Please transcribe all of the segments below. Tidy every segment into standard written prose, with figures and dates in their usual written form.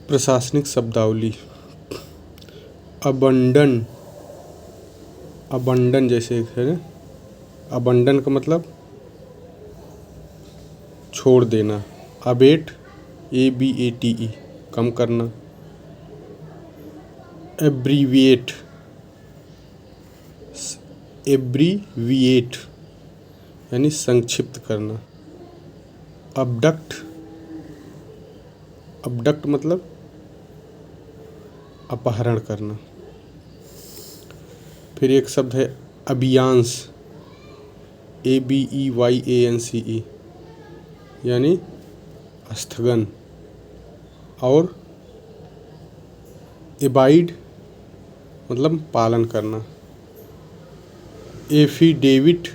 प्रशासनिक शब्दावली। Abandon, abandon जैसे है ना, अबंडन का मतलब छोड़ देना। अबेट, ABATE कम करना। एब्रीविएट, एब्रीविएट यानी संक्षिप्त करना। अबडक्ट, अबडक्ट मतलब अपहरण करना। फिर एक शब्द है अबियांस, ABEYANCE यानी स्थगन। और एबाइड मतलब पालन करना। एफिडेविट,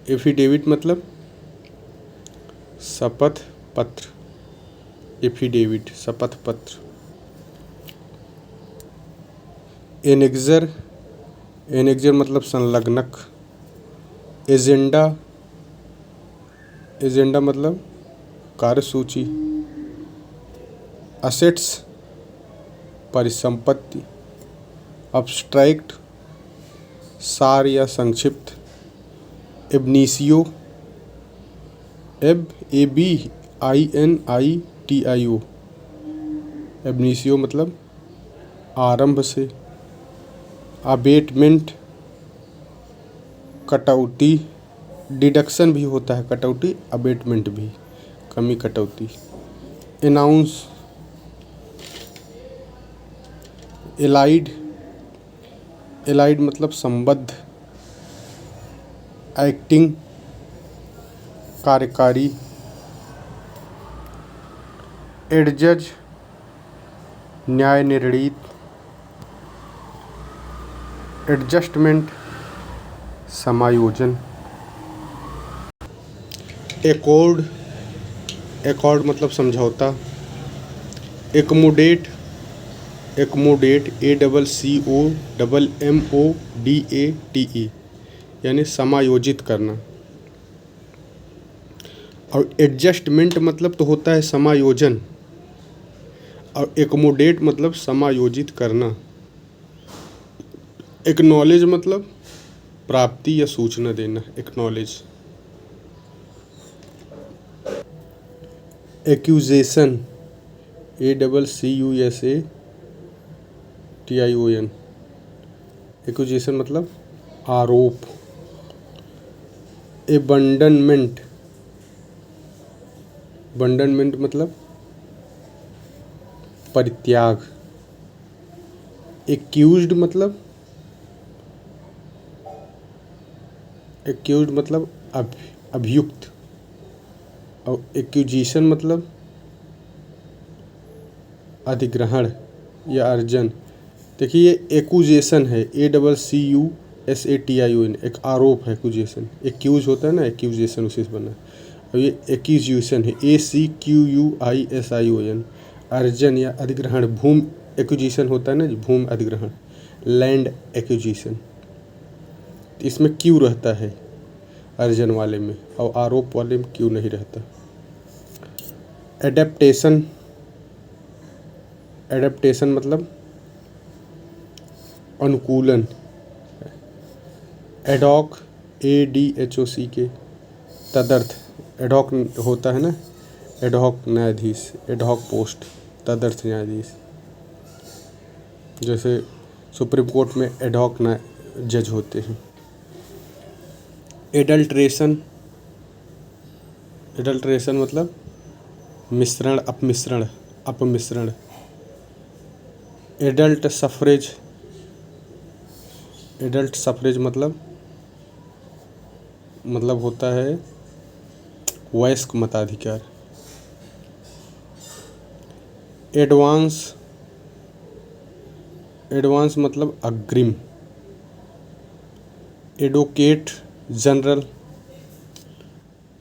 एफिडेविट मतलब शपथ पत्र। एफिडेविट शपथ पत्र। एनेक्जर, एनेक्जर मतलब संलग्नक। एजेंडा, एजेंडा मतलब कार्यसूची। असेट्स परिसंपत्ति। अब्स्ट्रैक्ट सार या संक्षिप्त। एबनीसियो, ABINITIO एबनीसियो मतलब आरंभ से। अबेटमेंट कटौती, डिडक्शन भी होता है कटौती, अबेटमेंट भी कमी कटौती। एनाउंस, एलाइड, एलाइड मतलब संबद्ध। एक्टिंग कार्यकारी। एडजज न्याय निर्णीत। एडजस्टमेंट समायोजन। एकॉर्ड, एकॉर्ड मतलब समझौता। एकमोडेट, एकमोडेट ACCOMMODATE यानी समायोजित करना। और एडजस्टमेंट मतलब तो होता है समायोजन, और एकमोडेट मतलब समायोजित करना। एक्नॉलेज मतलब प्राप्ति या सूचना देना। एक्नॉलेज। एक्यूजेशन, ACCUSATION एक्यूजेशन मतलब आरोप। एबंडनमेंट, बंडनमेंट मतलब परित्याग। एक्यूज्ड मतलब, एक्यूज्ड मतलब अभियुक्त। और एक्यूजिशन मतलब अधिग्रहण या अर्जन। देखिए ये एक्यूजेशन है, ACCUSATION एक आरोप है एक्यूजेशन। एक्यूज होता है ना, एक्यूजेशन उसी से बना। और ये एक्यूजिशन है, ACQUISION अर्जन या अधिग्रहण। भूमि एक्यूजिशन होता है ना, भूमि अधिग्रहण, लैंड एक्यूजिशन। इसमें क्यू रहता है अर्जन वाले में, और आरोप वाले में क्यू नहीं रहता। एडेप्टेशन, एडेप्टेशन मतलब अनुकूलन। एडॉक, ADHOC तदर्थ, एडॉक होता है ना, एडॉक न्यायाधीश, एडॉक पोस्ट, तदर्थ न्यायाधीश। जैसे सुप्रीम कोर्ट में एडॉक जज होते हैं। एडल्ट्रेशन, एडल्ट्रेशन मतलब मिश्रण, अपमिश्रण, अपमिश्रण। एडल्ट सफरेज, एडल्ट सफरेज मतलब होता है वयस्क मताधिकार। एडवांस, एडवांस मतलब अग्रिम। एडवोकेट जनरल,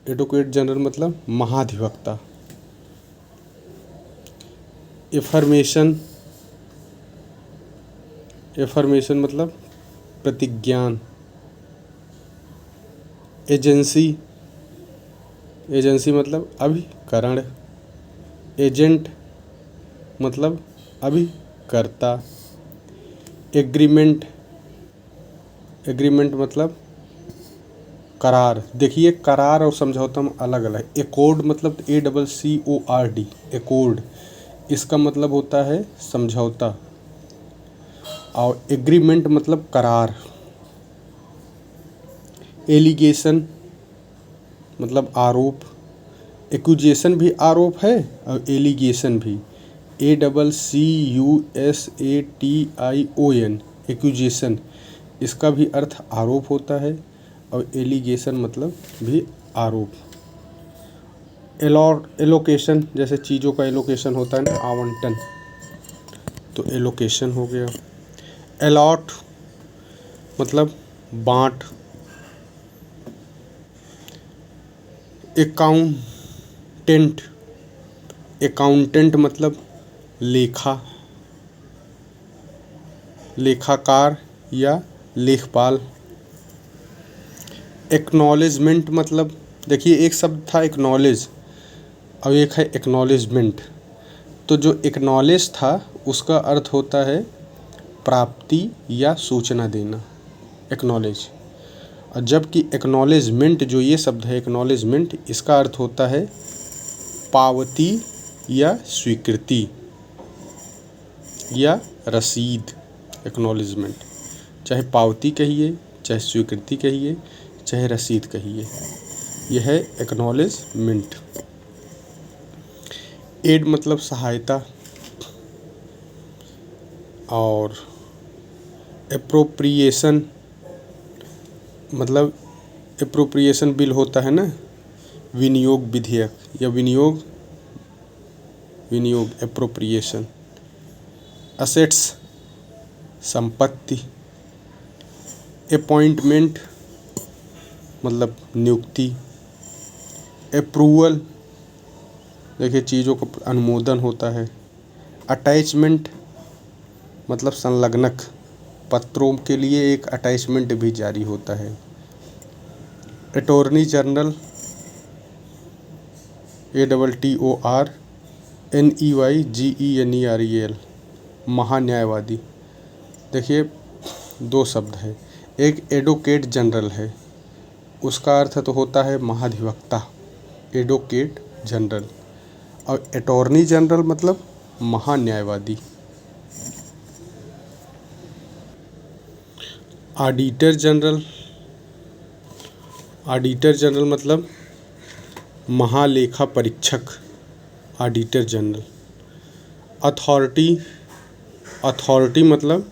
एडवोकेट जनरल मतलब महाधिवक्ता। एफर्मेशन, एफर्मेशन मतलब प्रतिज्ञान। एजेंसी, एजेंसी मतलब अभिकरण। एजेंट, मतलब अभिकर्ता। एग्रीमेंट, एग्रीमेंट मतलब करार। देखिए करार और समझौता में अलग अलग। एकॉर्ड मतलब ACCORD, एकॉर्ड, इसका मतलब होता है समझौता। और एग्रीमेंट मतलब करार। एलिगेशन मतलब आरोप। एक्यूजेशन भी आरोप है और एलिगेशन भी, ACCUSATION, एक्यूजेशन, इसका भी अर्थ आरोप होता है और एलिगेशन मतलब भी आरोप। एलोकेशन, जैसे चीज़ों का एलोकेशन होता है ना, आवंटन, तो एलोकेशन हो गया। अलॉट मतलब बांट। अकाउंटेंट, अकाउंटेंट मतलब लेखाकार या लेखपाल। एक्नॉलेजमेंट मतलब, देखिए एक शब्द था एक्नॉलेज और एक है एक्नॉलेजमेंट। तो जो एक्नॉलेज था उसका अर्थ होता है प्राप्ति या सूचना देना, एक्नॉलेज। और जबकि एक्नॉलेजमेंट, जो ये शब्द है एक्नॉलेजमेंट, इसका अर्थ होता है पावती या स्वीकृति या रसीद। एक्नॉलेजमेंट, चाहे पावती कहिए, चाहे स्वीकृति कहिए, चाहे रसीद कहिए, यह है एक्नॉलेजमेंट। एड मतलब सहायता। और एप्रोप्रिएशन मतलब, एप्रोप्रिएशन बिल होता है ना, विनियोग विधेयक या विनियोग एप्रोप्रिएशन। असेट्स संपत्ति। अपॉइंटमेंट मतलब नियुक्ति। अप्रूवल, देखिए चीज़ों का अनुमोदन होता है। अटैचमेंट मतलब संलग्नक, पत्रों के लिए एक अटैचमेंट भी जारी होता है। Attorney general, ATTORNEYGENERAL, महान्यायवादी। देखिए दो शब्द है, एक एडवोकेट जनरल है, उसका अर्थ तो होता है महाधिवक्ता, एडवोकेट जनरल। और अटॉर्नी जनरल मतलब महान्यायवादी। ऑडिटर जनरल, ऑडिटर जनरल मतलब महालेखा परीक्षक, ऑडिटर जनरल। अथॉरिटी, अथॉरिटी मतलब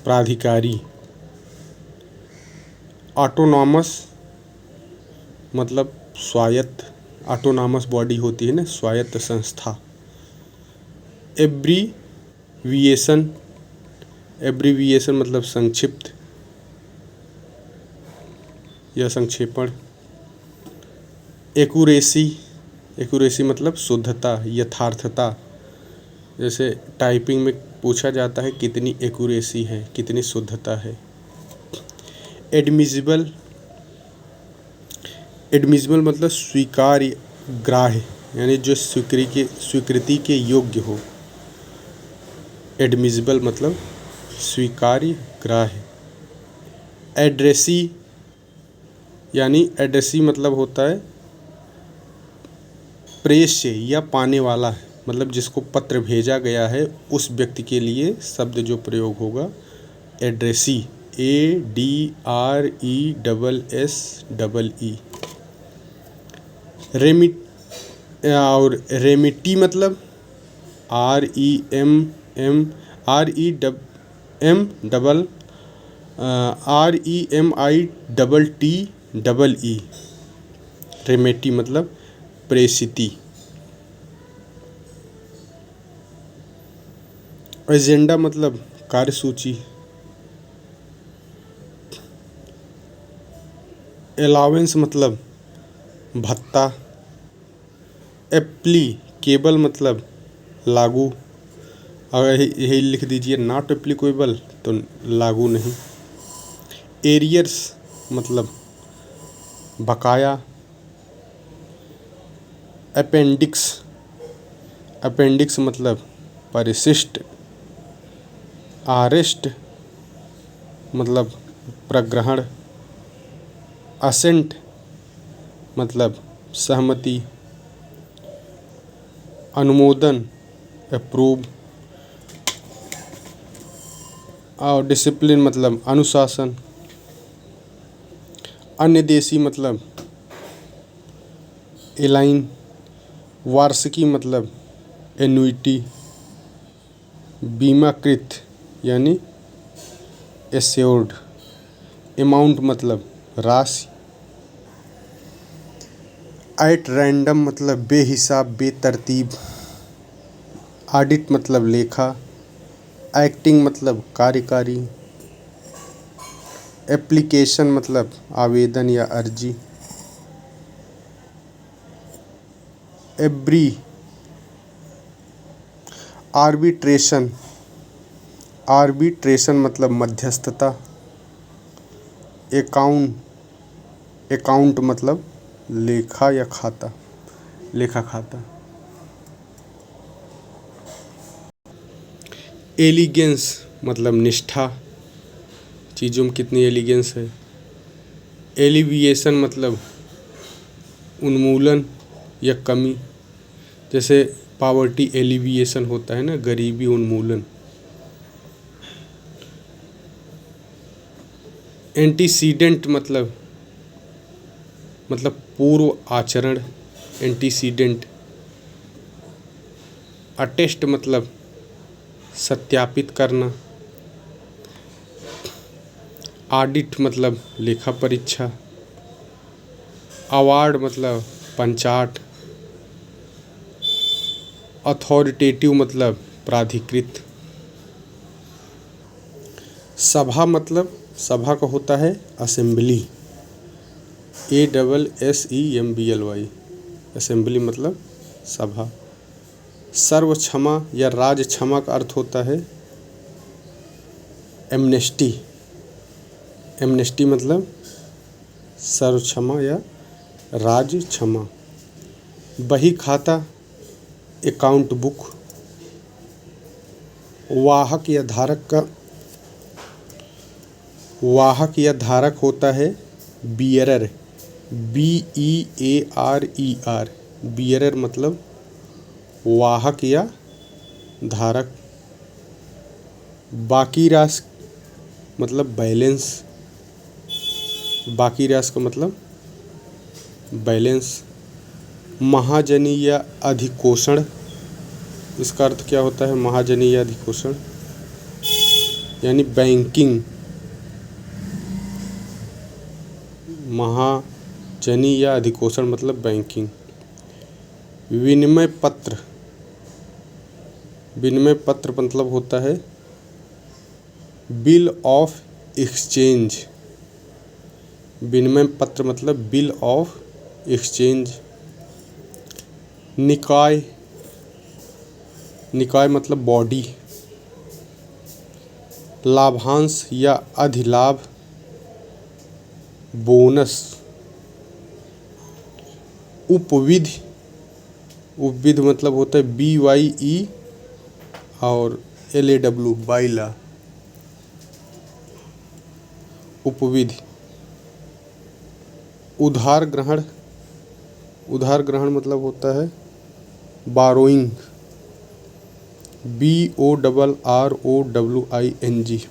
प्राधिकारी। ऑटोनॉमस मतलब स्वायत्त, ऑटोनॉमस बॉडी होती है ना, स्वायत्त संस्था। एब्रीविएशन, एब्रीविएशन मतलब संक्षिप्त या संक्षेपण। एक्यूरेसी, एक्यूरेसी मतलब शुद्धता, यथार्थता। जैसे टाइपिंग में पूछा जाता है कितनी एक्यूरेसी है, कितनी शुद्धता है। एडमिसिबल, एडमिसिबल मतलब स्वीकार्य, ग्राह्य, यानी जो स्वीकृति के योग्य हो। एडमिसिबल मतलब स्वीकार्य, ग्राह्य। एड्रेसी, यानी एड्रेसी मतलब होता है प्रेष्य या पाने वाला, मतलब जिसको पत्र भेजा गया है उस व्यक्ति के लिए शब्द जो प्रयोग होगा एड्रेसी, ADRESSEE। और रेमिटी मतलब REMITTEE, रेमेटी मतलब प्रेषिती। एजेंडा मतलब कार्यसूची। अलाउंस मतलब भत्ता। एप्लीकेबल मतलब लागू, अगर यही लिख दीजिए नॉट एप्लीकेबल तो लागू नहीं। एरियर्स मतलब बकाया। अपेंडिक्स, अपेंडिक्स मतलब परिशिष्ट। आरेस्ट मतलब प्रग्रहण। असेंट मतलब सहमति। अनुमोदन अप्रूव। और डिसिप्लिन मतलब अनुशासन। अन्य देशी मतलब एलाइन। वार्षिकी मतलब एन्युइटी। बीमाकृत यानी एश्योर्ड। अमाउंट मतलब राशि। एट रैंडम मतलब बेहिसाब बेतरतीब। ऑडिट मतलब लेखा। एक्टिंग मतलब कार्यकारी। एप्लीकेशन मतलब आवेदन या अर्जी। एब्री आर्बिट्रेशन। आर्बिट्रेशन मतलब मध्यस्थता। अकाउंट मतलब लेखा या खाता, लेखा खाता। एलिगेंस मतलब निष्ठा, चीज़ों में कितनी एलिगेंस है। एलिविएशन मतलब उन्मूलन या कमी, जैसे पावर्टी एलिविएशन होता है ना, गरीबी उन्मूलन। एंटीसीडेंट मतलब पूर्व आचरण, एंटीसीडेंट। अटेस्ट मतलब सत्यापित करना। ऑडिट मतलब लेखा परीक्षा। अवार्ड मतलब पंचाट। अथॉरिटेटिव मतलब प्राधिकृत। सभा मतलब सभा का होता है असेंबली, ASSEMBLY, असेंबली मतलब सभा। सर्व क्षमा या राज क्षमा का अर्थ होता है एमनेस्टी। एमनेस्टी मतलब सर्व क्षमा या राज क्षमा। बही खाता अकाउंट बुक। वाहक या धारक होता है बियरर, BEARER। बियरर मतलब वाहक या धारक। बाकी राशि मतलब बैलेंस। बाकी राशि का मतलब बैलेंस। महाजनी या अधिकोषण, इसका अर्थ क्या होता है महाजनी या अधिकोषण, यानी बैंकिंग। महाजनी या अधिकोषण मतलब बैंकिंग। विनिमय पत्र, विनिमय पत्र मतलब होता है बिल ऑफ एक्सचेंज। विनिमय पत्र मतलब बिल ऑफ एक्सचेंज। निकाय, निकाय मतलब बॉडी। लाभांश या अधिलाभ, बोनस। उपविधि, उपविधि मतलब होता है BYE और LAW, बाइला। उपविधि। उधार ग्रहण, उधार ग्रहण मतलब होता है बारोइंग, BORROWING,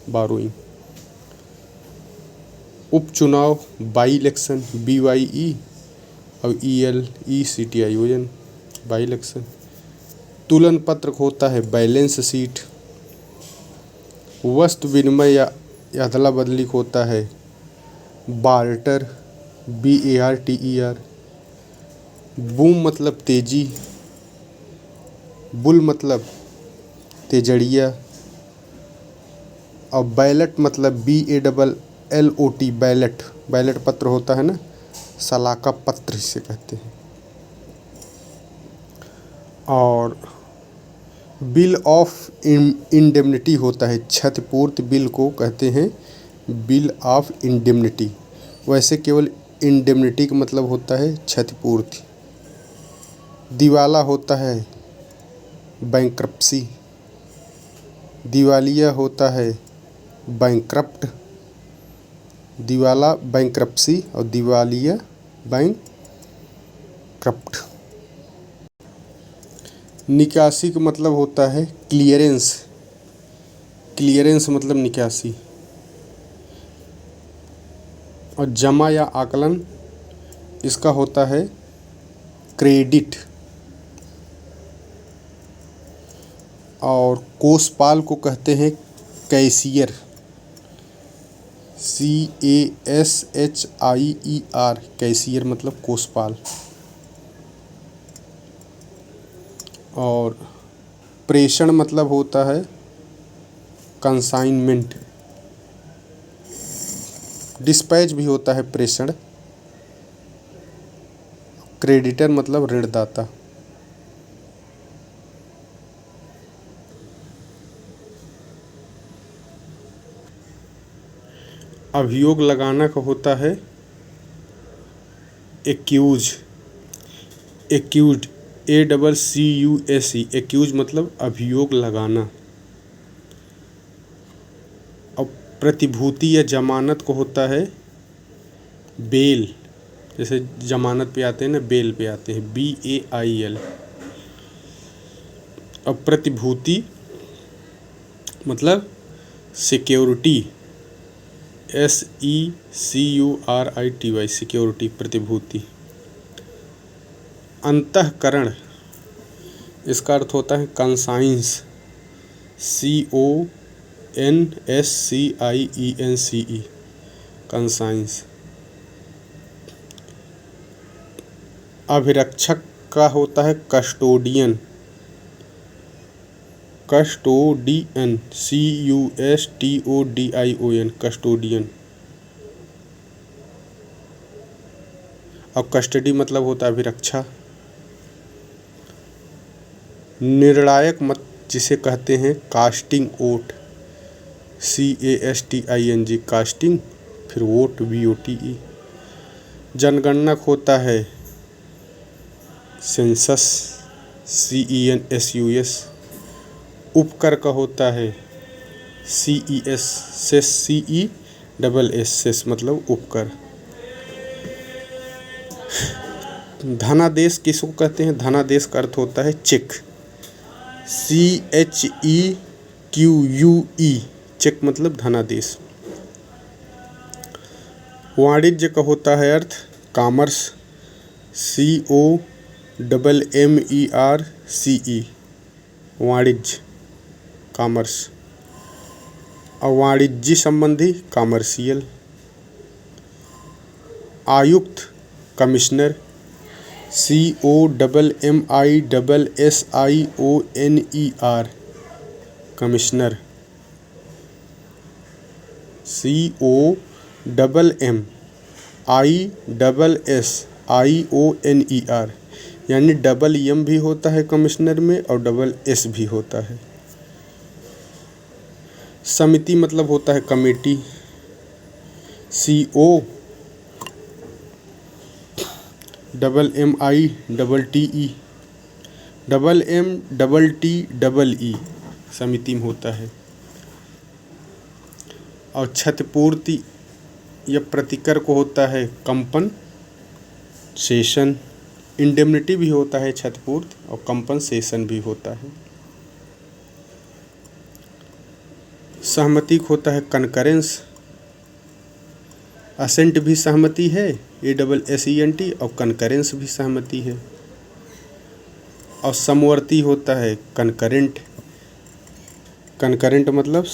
बारोइंग। उपचुनाव बाई इलेक्शन, BYE और ELECTION, बाई इलेक्शन। तुलन पत्र होता है बैलेंस शीट। वस्तु विनिमय या अदला बदली होता है बार्टर, BARTER। बूम मतलब तेजी। बुल मतलब तेजड़िया। और बैलेट मतलब BALLOT, बैलेट। बैलेट पत्र होता है ना, सलाका पत्र इसे कहते हैं। और बिल ऑफ इंडेमनिटी होता है क्षतिपूर्ति, बिल को कहते हैं बिल ऑफ इंडेमनिटी। वैसे केवल इंडेमनिटी का मतलब होता है क्षतिपूर्ति। दिवाला होता है बैंक्रप्सी। दिवालिया होता है बैंक्रप्ट। दिवाला बैंक्रप्सी और दिवालिया बैंक्रप्ट। निकासी का मतलब होता है क्लियरेंस। क्लियरेंस मतलब निकासी। और जमा या आकलन इसका होता है क्रेडिट। और कोषपाल को कहते हैं कैशियर। CASHIER कैशियर मतलब कोषपाल। और प्रेषण मतलब होता है कंसाइनमेंट। डिस्पैच भी होता है प्रेषण। क्रेडिटर मतलब ऋणदाता। अभियोग लगाना का होता है एक्यूज। एक्यूज ACCUSE एक्यूज मतलब अभियोग लगाना। और प्रतिभूति या जमानत को होता है बेल। जैसे जमानत पे आते हैं ना, बेल पे आते हैं BAIL। और प्रतिभूति मतलब सिक्योरिटी SECURITY सिक्योरिटी प्रतिभूति। अंतःकरण इसका अर्थ होता है कंसाइंस CONSCIENCE कंसाइंस। अभिरक्षक का होता है कस्टोडियन। Custodian CUSTODION custodian. और कस्टडी मतलब होता है अभिरक्षा। निर्णायक मत जिसे कहते हैं कास्टिंग वोट CASTING कास्टिंग, फिर वोट VOTE। जनगणना होता है सेंसस CENSUS। उपकर का होता है CES CESS मतलब उपकर। धनादेश किसको कहते हैं? धनादेश का अर्थ होता है चेक CHEQUE चेक मतलब धनादेश। वाणिज्य का होता है अर्थ कॉमर्स COMMERCE वाणिज्य कॉमर्स। और वाणिज्य संबंधी कॉमर्शियल। आयुक्त कमिश्नर COMMISSIONER कमिश्नर। COMMISSIONER यानी डबल M भी होता है कमिश्नर में और डबल S भी होता है। समिति मतलब होता है कमेटी COMMITTE समिति में होता है। और क्षतिपूर्ति या प्रतिकर को होता है कंपनसेशन। इंडेमनिटी भी होता है क्षतिपूर्ति और कंपनसेशन भी होता है। सहमति को होता है कनकरेंस। असेंट भी सहमति है ASSENT और कनकरेंस भी सहमति है। और समवर्ती होता है कनकरेंट। कनकरेंट मतलब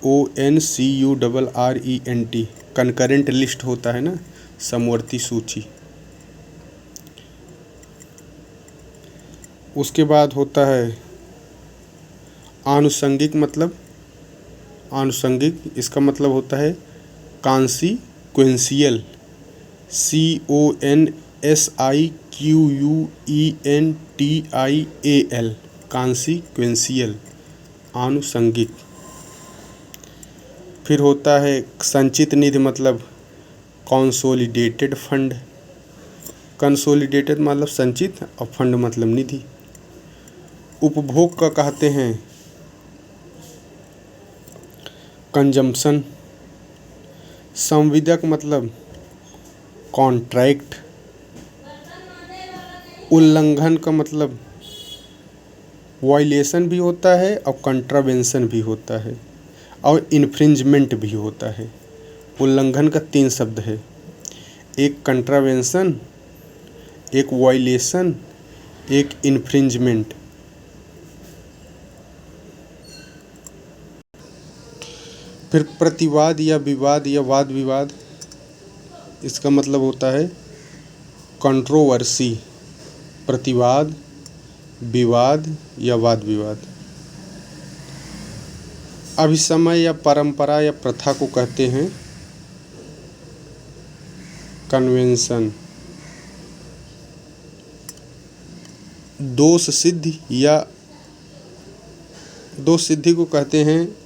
CONCURRENT कनकरेंट लिस्ट होता है ना, समवर्ती सूची। उसके बाद होता है आनुषंगिक मतलब आनुषंगिक इसका मतलब होता है कॉन्सिक्वेंशियल CONSIQUENTIAL कॉन्सिक्वेंशियल आनुषंगिक। फिर होता है संचित निधि मतलब कंसोलिडेटेड फंड। कंसोलिडेटेड मतलब संचित और फंड मतलब निधि। उपभोग का कहते हैं कंजम्पशन। संविदा का मतलब कॉन्ट्रैक्ट। उल्लंघन का मतलब वायलेशन भी होता है और कंट्रावेंशन भी होता है और इन्फ्रिंजमेंट भी होता है। उल्लंघन का 3 शब्द है, एक कंट्रावेंशन, एक वायलेशन, एक इन्फ्रिंजमेंट। फिर प्रतिवाद या विवाद या वाद विवाद, इसका मतलब होता है कंट्रोवर्सी। प्रतिवाद, विवाद या वाद विवाद। अभिसमय या परंपरा या प्रथा को कहते हैं कन्वेंशन। दोष सिद्धि को कहते हैं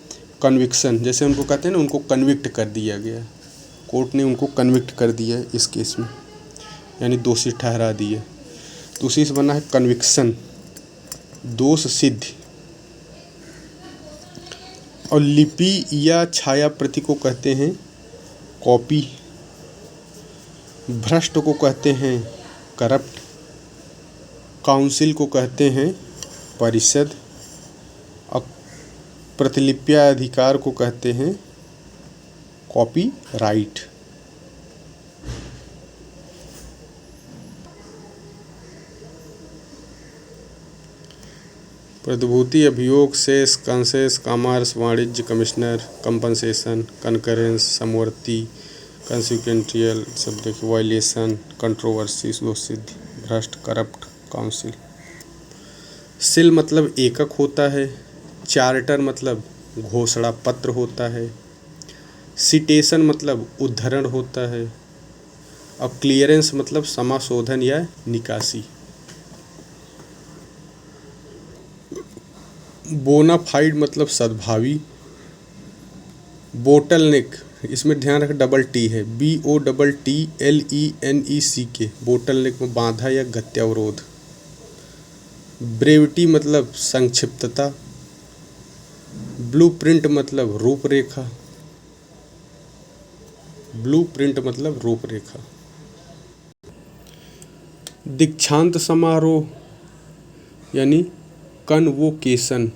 कन्विक्शन। जैसे उनको कहते हैं ना, उनको कन्विक्ट कर दिया गया, कोर्ट ने उनको कन्विक्ट कर दिया इस केस में, यानी दोषी ठहरा दिए, तो उसी से बना है कन्विक्शन, दोष सिद्धि। और लिपि या छाया प्रति को कहते हैं कॉपी। भ्रष्ट को कहते हैं करप्ट। काउंसिल को कहते हैं परिषद। और प्रतिलिप्या अधिकार को कहते हैं कॉपीराइट। प्रतिभूति, अभियोग, शेष, कंसेस, कामर्स, वाणिज्य, कमिश्नर, कंपनसेशन, कनकरेंस, समवर्ती, कंसिक्वेंटियल, सब देखिए, वायलेशन, कंट्रोवर्सी, दोष सिद्धि, भ्रष्ट, करप्ट, काउंसिल। सिल मतलब एकक होता है। चार्टर मतलब घोषणा पत्र होता है। सिटेशन मतलब उद्धरण होता है। और क्लियरेंस मतलब समाशोधन या निकासी। बोनाफाइड मतलब सद्भावी। बोटलनेक, इसमें ध्यान रख डबल टी है, BOTTLENEC। बोटलनेक में बाधा या गत्यावरोध। ब्रेविटी मतलब संक्षिप्तता। ब्लूप्रिंट मतलब रूपरेखा। ब्लूप्रिंट मतलब रूपरेखा। दीक्षांत समारोह यानी कन्वोकेशन,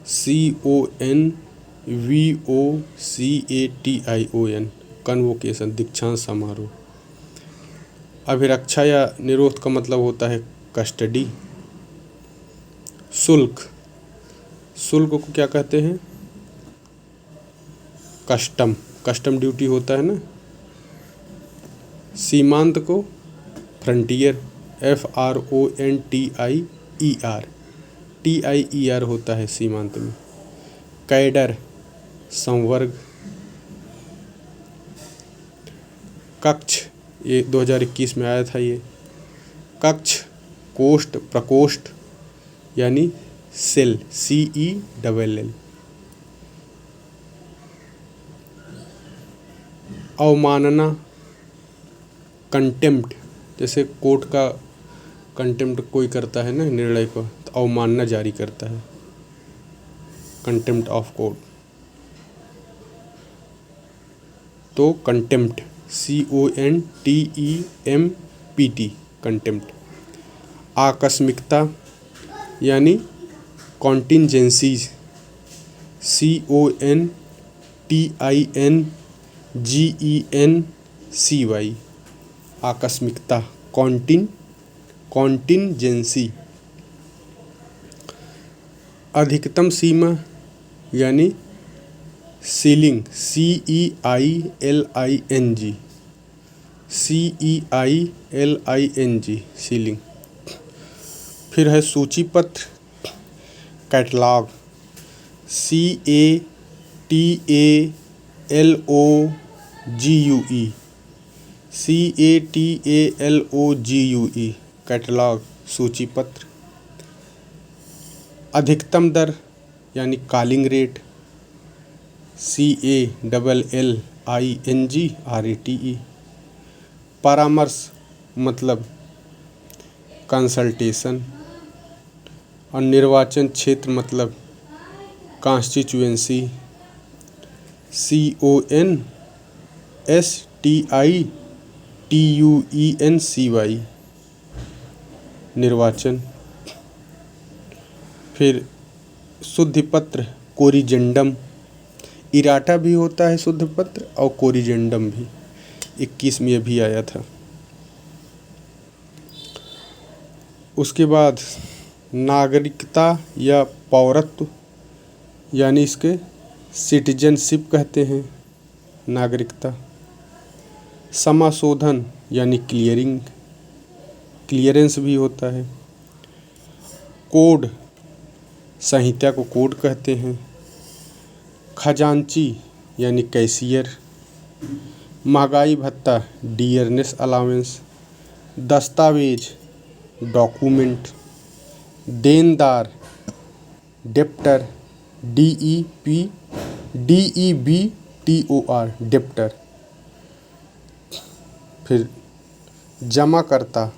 CONVOCATION, कन्वोकेशन, दीक्षांत समारोह। अभिरक्षा या निरोध का मतलब होता है कस्टडी। शुल्क, शुल्क को क्या कहते हैं? कस्टम, कस्टम ड्यूटी होता है ना। सीमांत को फ्रंटियर, FRONTIER होता है सीमांत में। कैडर, संवर्ग। कक्ष, ये 2021 में आया था ये। कक्ष, कोष्ठ, प्रकोष्ठ यानी सेल, CELL। अवमानना, कंटेम्प्ट, जैसे कोर्ट का कंटेम्प्ट कोई करता है ना निर्णय को, तो अवमानना जारी करता है, कंटेम्प्ट ऑफ कोर्ट। तो कंटेम्प्ट, CONTEMPT, कंटेम्प्ट। आकस्मिकता यानी कॉन्टिंजेंसीज, CONTINGENCY, आकस्मिकता, कॉन्टिंजेंसी। अधिकतम सीमा यानी सीलिंग, CEILING, सीलिंग। फिर है सूची पत्र, कैटलॉग, CATALOGUE, कैटलॉग, सूची पत्र। अधिकतम दर यानी कॉलिंग रेट, CALLING RATE। परामर्श मतलब कंसल्टेशन। और निर्वाचन क्षेत्र मतलब कॉन्स्टिट्यूएंसी, CONSTITUENCY निर्वाचन। फिर शुद्ध पत्र कोरिजेंडम, इराटा भी होता है शुद्ध पत्र और कोरिजेंडम भी, 21 में भी आया था। उसके बाद नागरिकता या पौरत्व, यानी इसके सिटीजनशिप कहते हैं, नागरिकता। समाशोधन यानी क्लियरेंस भी होता है। कोड, संहिता को कोड कहते हैं। खजांची यानी कैशियर। महंगाई भत्ता डियरनेस अलाउंस। दस्तावेज डॉक्यूमेंट। देनदार डेप्टर, DEBTOR डेप्टर। फिर जमाकर्ता,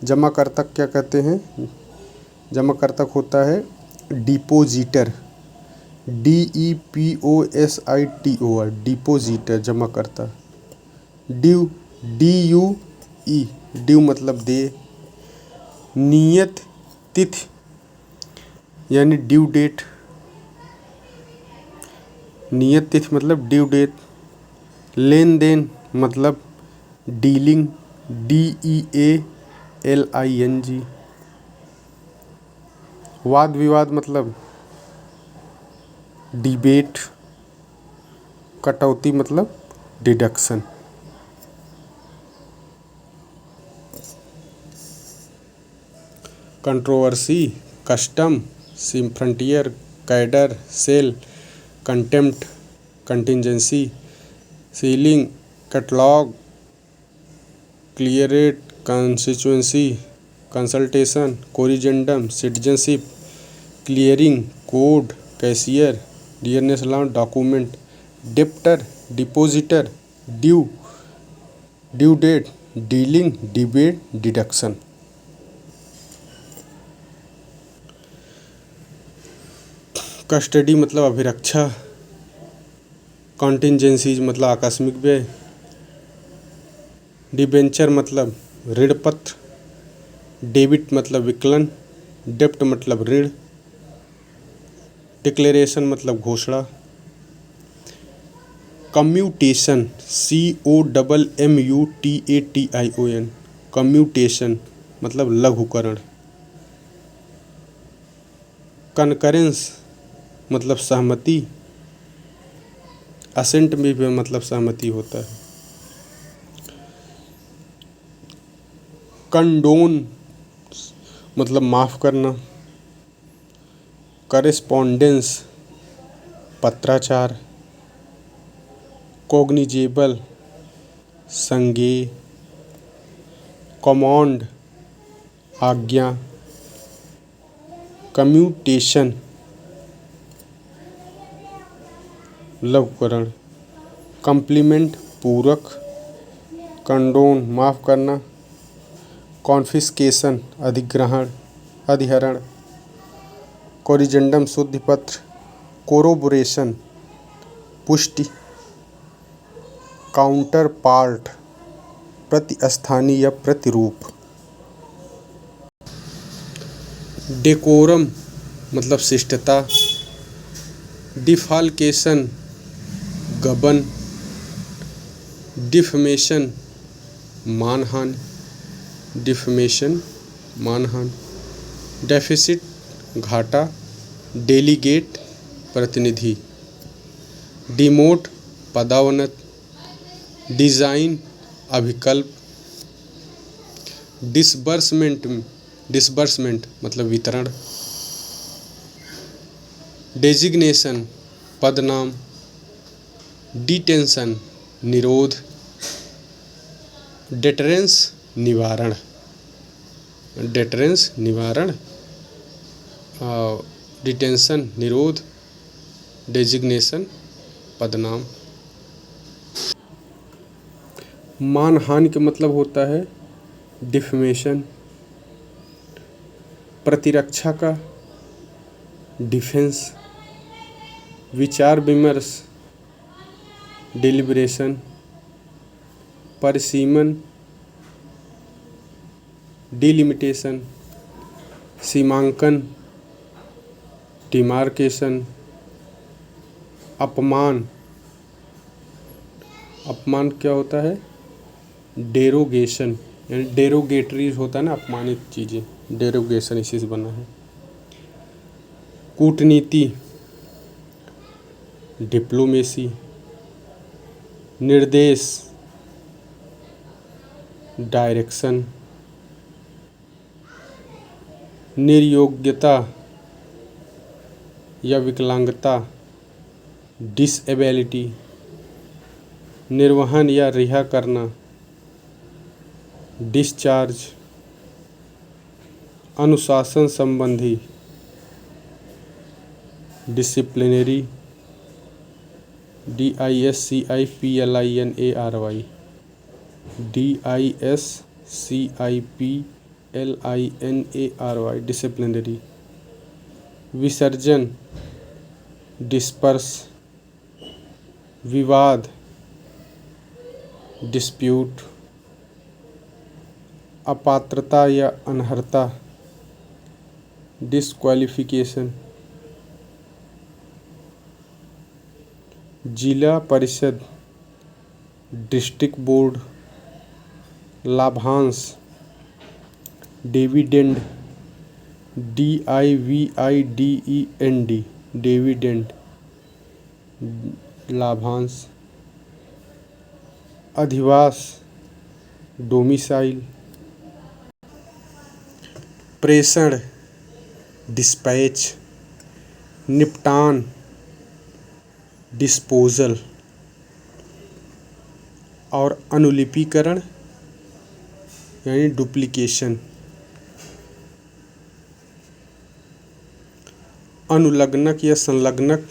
जमाकर्ता क्या कहते हैं? जमाकर्ता होता है डिपोजिटर, DEPOSITOR डिपोजिटर जमाकर्ता। ड्यू, DUE ड्यू मतलब दे। नियत तिथि यानी ड्यू डेट, नियत तिथि मतलब ड्यू डेट। लेन देन मतलब डीलिंग, DEALING। वाद विवाद मतलब डिबेट। कटौती मतलब deduction. Controversy custom, frontier, cadre, cell, contempt, contingency, ceiling, catalogue, क्लियरेट, constituency, consultation, corrigendum, citizenship, clearing, code, cashier, dearness allowance, document, debtor, depositor, due date, dealing, debate, deduction. Custody मतलब अभिरक्षा। Contingencies मतलब आकस्मिक व्यय। डिबेंचर मतलब ऋण पत्र। डेबिट मतलब विकलन। डेप्ट मतलब ऋण। डिक्लेरेशन मतलब घोषणा। कम्यूटेशन, COMMUTATION कम्यूटेशन मतलब लघुकरण। कनकरेंस मतलब सहमति। असेंट में भी मतलब सहमति होता है। कंडोन मतलब माफ़ करना। करेस्पॉन्डेंस पत्राचार। कॉग्निजेबल संज्ञेय। कमांड आज्ञा। कम्यूटेशन लघुकरण। कम्प्लीमेंट पूरक। कंडोन माफ़ करना। कॉन्फिस्केशन अधिग्रहण, अधिहरण। कोरिजेंडम शुद्ध पत्र। कोरोबोरेशन पुष्टि। काउंटर पार्ट प्रतिस्थानी या प्रतिरूप। डेकोरम मतलब शिष्टता। डिफाल्केशन गबन। डिफमेशन मानहानि, डिफमेशन मानहानि। डेफिसिट घाटा। डेलीगेट प्रतिनिधि। डिमोट पदावनत। डिज़ाइन अभिकल्प। डिसबर्समेंट मतलब वितरण। डेजिग्नेशन पदनाम। डिटेंशन निरोध। डेटरेंस निवारण, डेटरेंस निवारण। डिटेंशन निरोध। डेजिग्नेशन पदनाम। मानहानि का मतलब होता है डिफमेशन। प्रतिरक्षा का, डिफेंस, विचार विमर्श, डिलिब्रेशन, परिसीमन, डिलिमिटेशन, सीमांकन, डिमार्केशन, अपमान। अपमान क्या होता है? डेरोगेशन, यानी डेरोगेटरी होता है ना, अपमानित चीज़ें, डेरोगेशन इसी से बना है। कूटनीति, डिप्लोमेसी, निर्देश, डायरेक्शन, निर्योग्यता या विकलांगता, डिसएबिलिटी, निर्वहन या रिहा करना, डिस्चार्ज, अनुशासन संबंधी, डिसिप्लिनरी, DISCIPLINARY, DISCIPLINARY, डिसिप्लिनरी, विसर्जन, डिस्पर्स, विवाद, डिस्प्यूट, अपात्रता या अनर्हता, डिस्क्वालिफिकेशन, जिला परिषद, डिस्ट्रिक्ट बोर्ड, लाभांश, डिविडेंड, DIVIDEND, डिविडेंड, लाभांश, अधिवास, डोमिसाइल, प्रेषण, डिस्पैच, निपटान, डिस्पोजल, और अनुलिपीकरण यानी डुप्लीकेशन। अनुलग्नक या संलग्नक,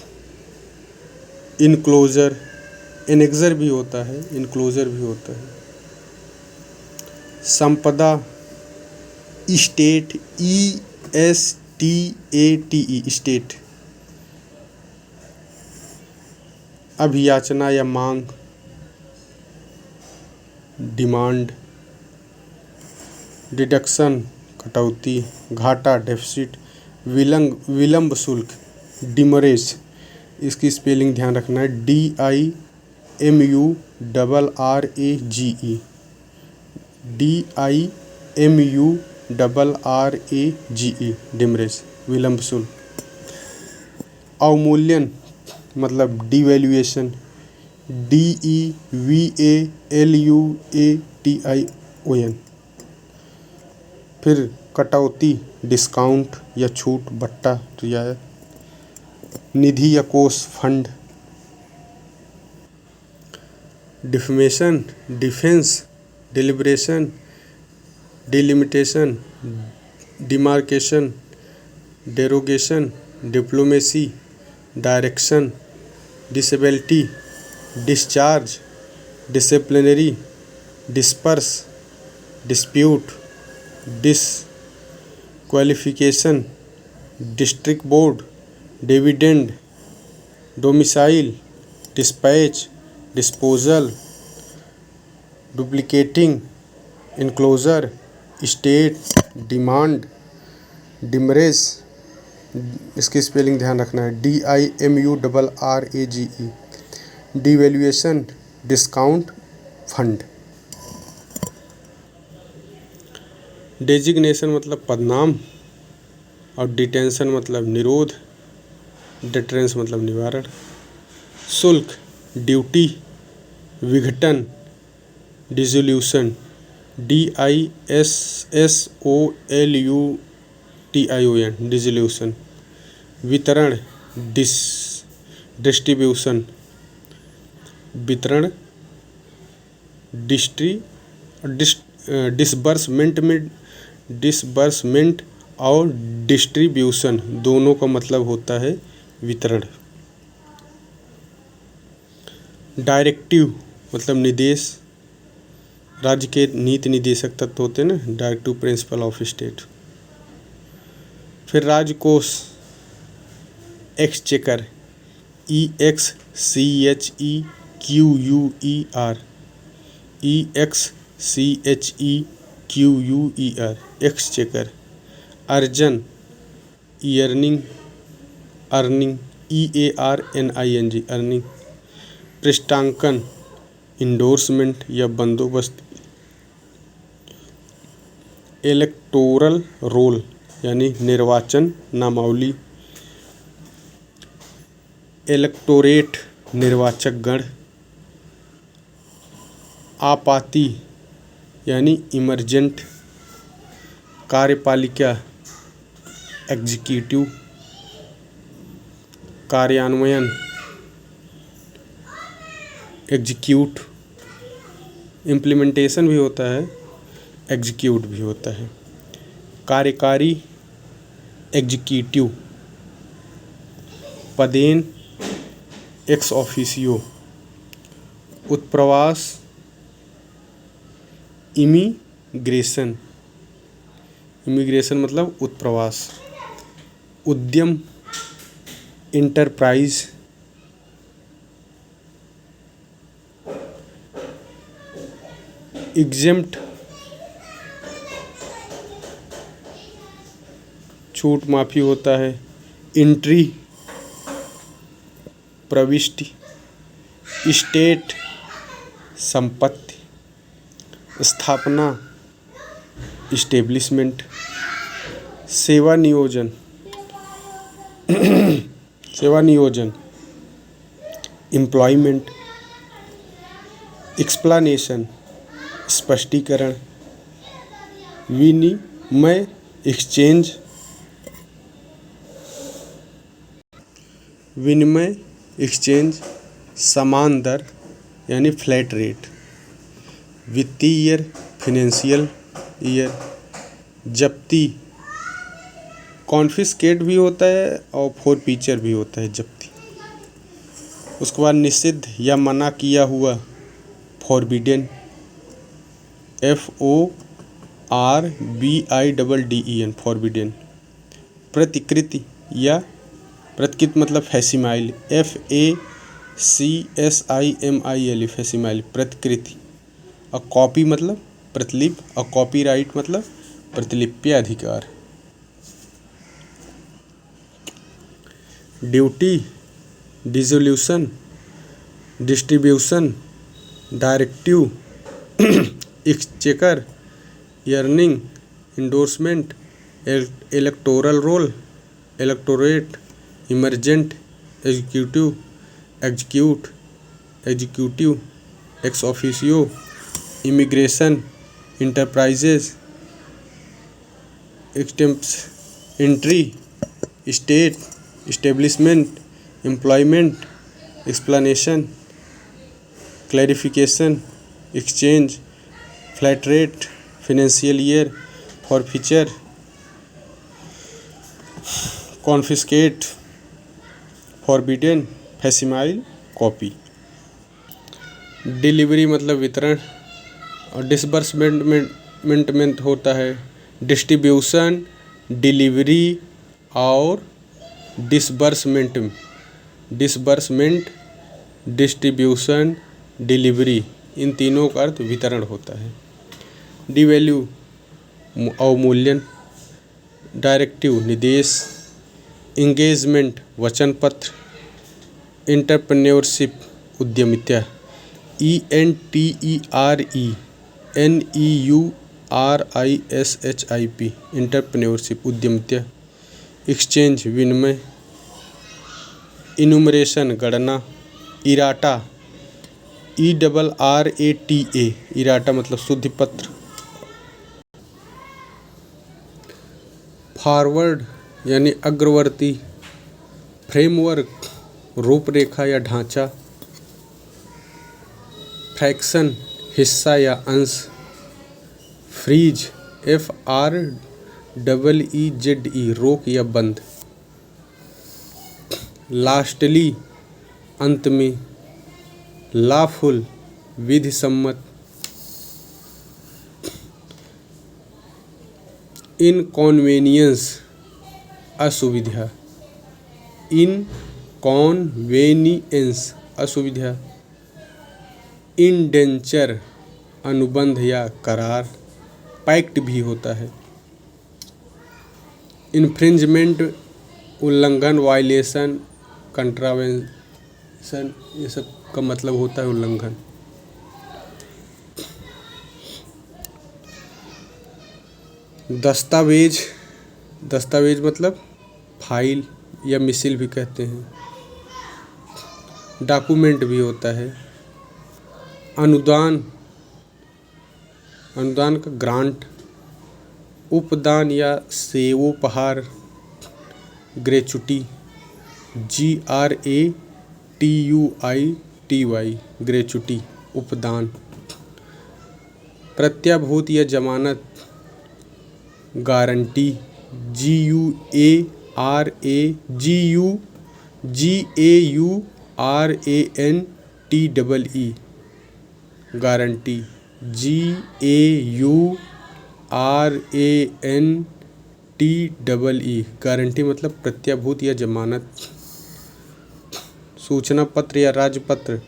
इनक्लोजर, एनेक्सर भी होता है, इनक्लोजर भी होता है। संपदा, स्टेट, ESTATE, स्टेट। अभियाचना या मांग, डिमांड, डिडक्शन, कटौती, घाटा, डेफिसिट, विलंब शुल्क, डिमरेज। इसकी स्पेलिंग ध्यान रखना है, DIMURRAGE, DIMURRAGE, डिमरेज, विलंब शुल्क। अवमूल्यन मतलब डिवैल्यूएशन, DEVALUATION। फिर कटौती, डिस्काउंट या छूट, बट्टा, रियायत। निधि या कोष, fund. Defamation, defence, deliberation, delimitation, demarcation, derogation, diplomacy, direction, disability, discharge, disciplinary, disperse, dispute, disqualification, district board, dividend, domicile, dispatch, disposal, duplicating, enclosure, state, demand, demurrage. इसकी स्पेलिंग ध्यान रखना है, DIMURRAGE, devaluation, discount, fund. Designation मतलब पदनाम, और detention मतलब निरोध, deterrence मतलब निवारण। शुल्क, ड्यूटी, विघटन, डिसोल्यूशन, DISSOLUTION, डिसोल्यूशन। वितरण, डिस्ट्रीब्यूशन, वितरण, डिसबर्समेंट और डिस्ट्रीब्यूशन दोनों का मतलब होता है वितरण। डायरेक्टिव मतलब निर्देश, राज्य के नीति निदेशक तत्व होते हैं ना, डायरेक्टिव प्रिंसिपल ऑफ स्टेट। फिर राजकोष एक्सचेकर EXCHEQUER EXCHEQUER एक्सचेकर। अर्जन अर्निंग अर्निंग EARNING अर्निंग। पृष्ठांकन इंडोर्समेंट या बंदोबस्त। इलेक्टोरल रोल यानी निर्वाचन नामावली। इलेक्टोरेट निर्वाचक गण। आपाती यानी इमरजेंट। कार्यपालिका एग्जीक्यूटिव। कार्यान्वयन एग्जीक्यूट। इम्प्लीमेंटेशन भी होता है, एग्जीक्यूट भी होता है। कार्यकारी एग्जीक्यूटिव। पदेन एक्स ऑफिसियो। उत्प्रवास इमिग्रेशन। इमिग्रेशन मतलब उत्प्रवास। उद्यम इंटरप्राइज। एग्जेम्प्ट छूट माफी होता है। एंट्री प्रविष्टि। स्टेट संपत्ति। स्थापना इस्टेब्लिशमेंट। सेवा नियोजन सेवा नियोजन एम्प्लॉयमेंट। एक्सप्लेनेशन स्पष्टीकरण। विनिमय एक्सचेंज। विनिमय एक्सचेंज समान दर यानी फ्लैट रेट। वित्तीय ईयर फिनेंशियल ईयर। जब्ती कॉन्फिस्केट भी होता है और फोरफीचर भी होता है जब्ती। उसके बाद निषिद्ध या मना किया हुआ फॉरबिडन FORBIDDEN फॉरबिडन। प्रतिकृति या प्रतिकृति मतलब फैसिमाइल FACSIMIL फैसिमाइल प्रतिकृति। और कॉपी मतलब प्रतिलिपि और कॉपीराइट मतलब प्रतिलिपि अधिकार। Duty dissolution distribution directive exchequer earning endorsement electoral roll electorate emergent executive ex officio immigration enterprises entry state establishment employment explanation clarification exchange flat rate financial year forfeiture confiscate forbidden facsimile copy. Delivery मतलब वितरण और disbursement में होता है distribution delivery और disbursement distribution delivery इन तीनों का अर्थ वितरण होता है। डिवैल्यू अवमूल्यन डायरेक्टिव निर्देश इंगेजमेंट वचन पत्र एंटरप्रेन्योरशिप उद्यमिता ENTERPRENEURISHIP एंटरप्रेन्योरशिप उद्यमिता। एक्सचेंज विनिमय इनुमरेशन गणना इराटा ERRATA इराटा मतलब शुद्धि पत्र। फॉरवर्ड यानी अग्रवर्ती फ्रेमवर्क रूपरेखा या ढांचा। फ्रैक्शन हिस्सा या अंश। फ्रीज FREEZE रोक या बंद। लास्टली अंत में। लॉफुल विधि सम्मत। इनकॉन्वेनियंस असुविधा। इनकॉन्वेनियंस असुविधा। इंडेंचर अनुबंध या करार, पैक्ट भी होता है। इन्फ्रिंजमेंट उल्लंघन, वायलेशन, कंट्रावेंशन, ये सब का मतलब होता है उल्लंघन। दस्तावेज, दस्तावेज मतलब फाइल या मिसिल भी कहते हैं। डॉक्यूमेंट भी होता है। अनुदान, अनुदान का ग्रांट। उपदान या सेवोपहार, ग्रेचुटी, GRATUITY, ग्रेचुटी, उपदान। प्रत्याभूत या जमानत, guarantee, GAURANTEE, guarantee, GAURANTEE, guarantee मतलब प्रत्याभूत या जमानत। सूचना पत्र या राजपत्र,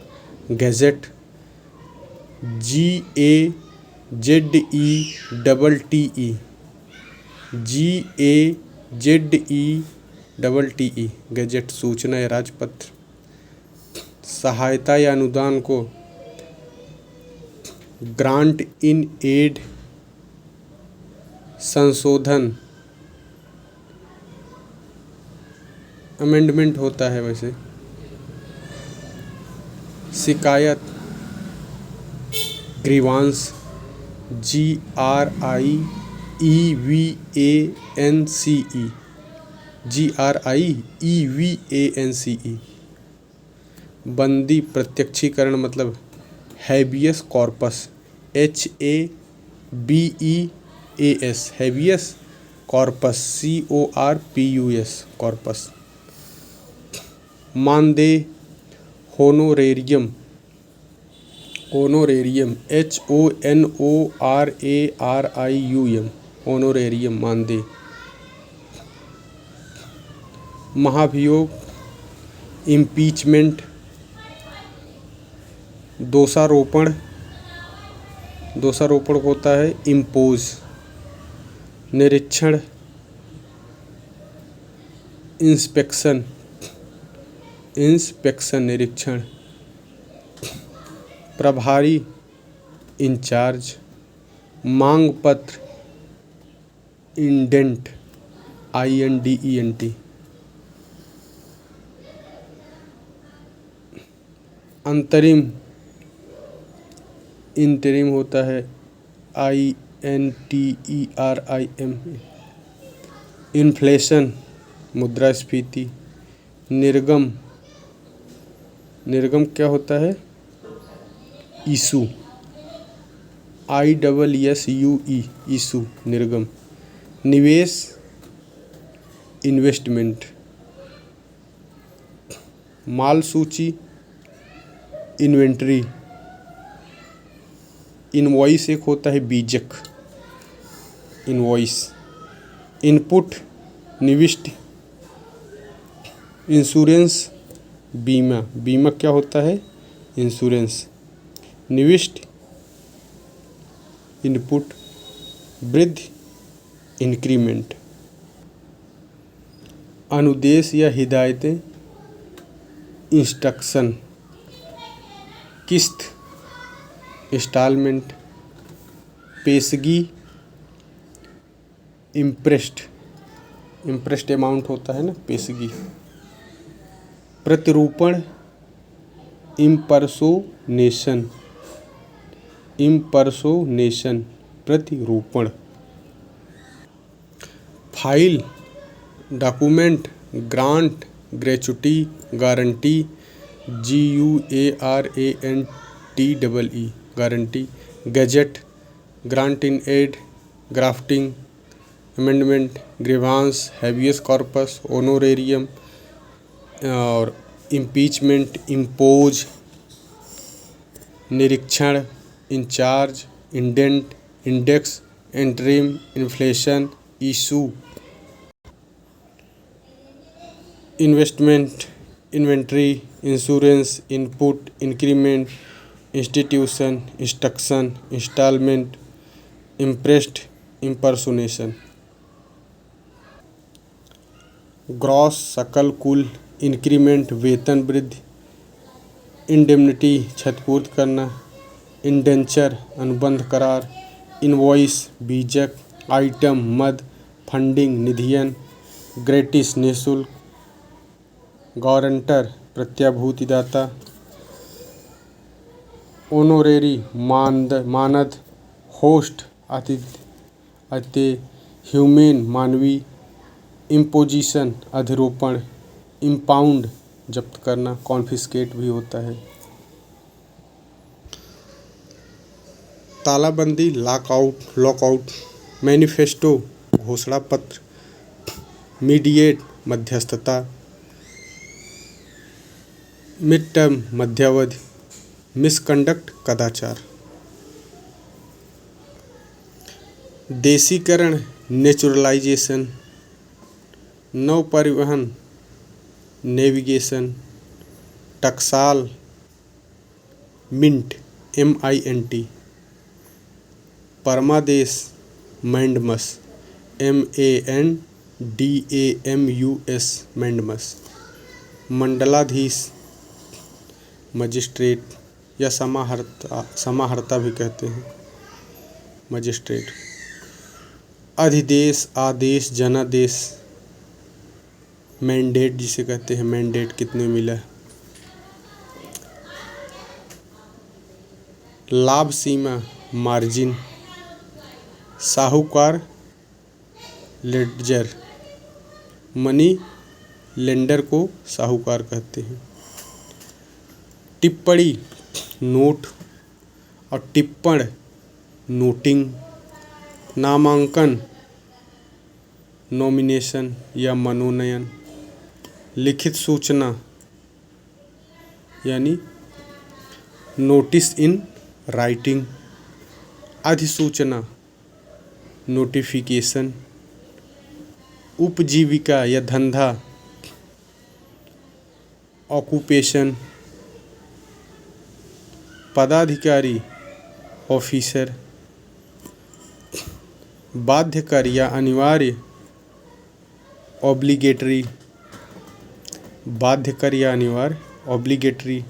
गैजेट, GAZETTE, गैजेट, सूचना या राजपत्र। सहायता या अनुदान को ग्रांट इन एड, संशोधन, अमेंडमेंट होता है वैसे। शिकायत, ग्रीवांस, GRIEVANCE, बंदी प्रत्यक्षीकरण मतलब habeas corpus, HABEAS, habeas corpus, CORPUS, corpus. मानदेय, होनोरेरियम, होनोरेरियम, HONORARIUM, होनोरेरियम, मानदेय। महाभियोग, इम्पीचमेंट। दोषारोपण, दोषारोपण होता है इम्पोज। निरीक्षण, इंस्पेक्शन, इंस्पेक्शन, निरीक्षण। प्रभारी, इंचार्ज। मांग पत्र, इंडेंट, INDENT। अंतरिम, इंटरिम होता है INTERIM। इन्फ्लेशन, मुद्रास्फीति। निर्गम, निर्गम क्या होता है, इशू, ISSUE, इशू, निर्गम। निवेश, इन्वेस्टमेंट। माल सूची, इन्वेंटरी। इनवॉइस एक होता है बीजक, इनवॉइस। इनपुट, निविष्टि। इंश्योरेंस, बीमा, बीमा क्या होता है, इंश्योरेंस। निविष्टि, इनपुट। वृद्धि, इंक्रीमेंट। अनुदेश या हिदायतें, इंस्ट्रक्शन। किस्त, इंस्टॉलमेंट। पेशगी, इम्प्रेस्ड, इम्प्रेस्ड अमाउंट होता है ना, पेशगी। प्रतिरूपण, इम्पर्सोनेशन, इम्पर्सोनेशन, प्रतिरूपण। File, document, grant, gratuity, guarantee, GUARANTEE, guarantee. Gazette, grant in aid, grafting, amendment, grievance, habeas corpus, honorarium और इम्पीचमेंट, इम्पोज। निरीक्षण, in charge, indent, index, interim, inflation, issue. Investment, inventory, insurance, input, increment, institution, instruction, instalment, imprest, impersonation. Gross सकल कुल, increment वेतन वृद्धि, indemnity क्षतिपूर्ति करना, indenture अनुबंध करार, इनवॉइस बीजक, आइटम मद, फंडिंग निधियन, ग्रेटिस निःशुल्क, गारंटर प्रत्याभूतिदाता, ऑनोरेरी मानद, होस्ट अतिथि, ह्यूमेन मानवीय, इम्पोजिशन अधिरोपण, इम्पाउंड जब्त करना, कॉन्फिस्केट भी होता है। तालाबंदी लॉकआउट, मैनिफेस्टो घोषणा पत्र, मीडिएट मध्यस्थता, मिड टर्म मध्यावधि, मिसकंडक्ट कदाचार। देशीकरण नेचुरलाइजेशन, नौ परिवहन नेविगेशन, टकसाल मिंट MINT, परमादेश मैंडमस MANDAMUS मैंडमस, मंडलाधीश मजिस्ट्रेट या समाहर्ता भी कहते हैं मजिस्ट्रेट, अधिदेश आदेश जनादेश, मैंडेट जिसे कहते हैं मैंडेट कितने मिला, लाभ सीमा मार्जिन, साहूकार लेडजर, मनी लेंडर को साहूकार कहते हैं, टिप्पणी नोट और टिप्पण नोटिंग, नामांकन नॉमिनेशन या मनोनयन, लिखित सूचना यानी नोटिस इन राइटिंग, अधिसूचना नोटिफिकेशन, उपजीविका या धंधा ऑक्यूपेशन, पदाधिकारी ऑफिसर, बाध्यकारी या अनिवार्य ऑब्लिगेटरी, बाध्यकारी या अनिवार्य ऑब्लिगेटरी,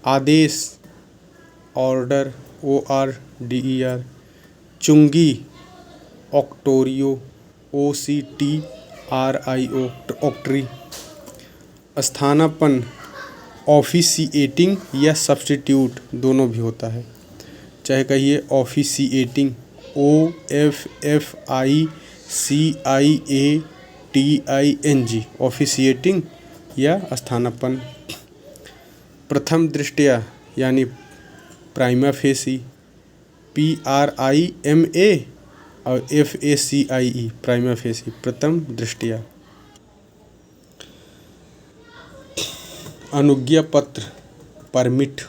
आदेश ऑर्डर ORDER, चुंगी ऑक्टोरियो OCTRIO ऑक्ट्री, स्थानापन्न ऑफिशिएटिंग या सब्स्टिट्यूट दोनों भी होता है, चाहे कहिए ऑफिशिएटिंग OFFICIATING ऑफिशिएटिंग या स्थानापन्न, प्रथम दृष्टया यानी प्राइमा फेसी PRIMA और FACIE प्राइमा फेसी प्रथम दृष्टया, अनुज्ञा पत्र परमिट,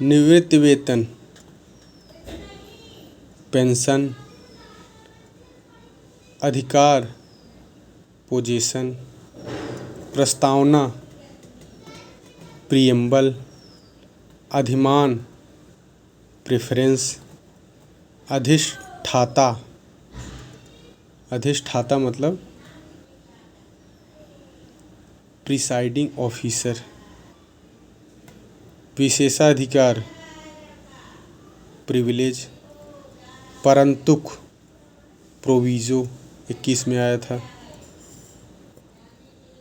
निवृत्ति वेतन पेंशन, अधिकार पोजीशन, प्रस्तावना प्रियम्बल, अधिमान प्रेफरेंस, अधिष्ठाता मतलब प्रिसाइडिंग ऑफिसर, विशेषाधिकार प्रिविलेज, परंतुक प्रोविजो 21 में आया था,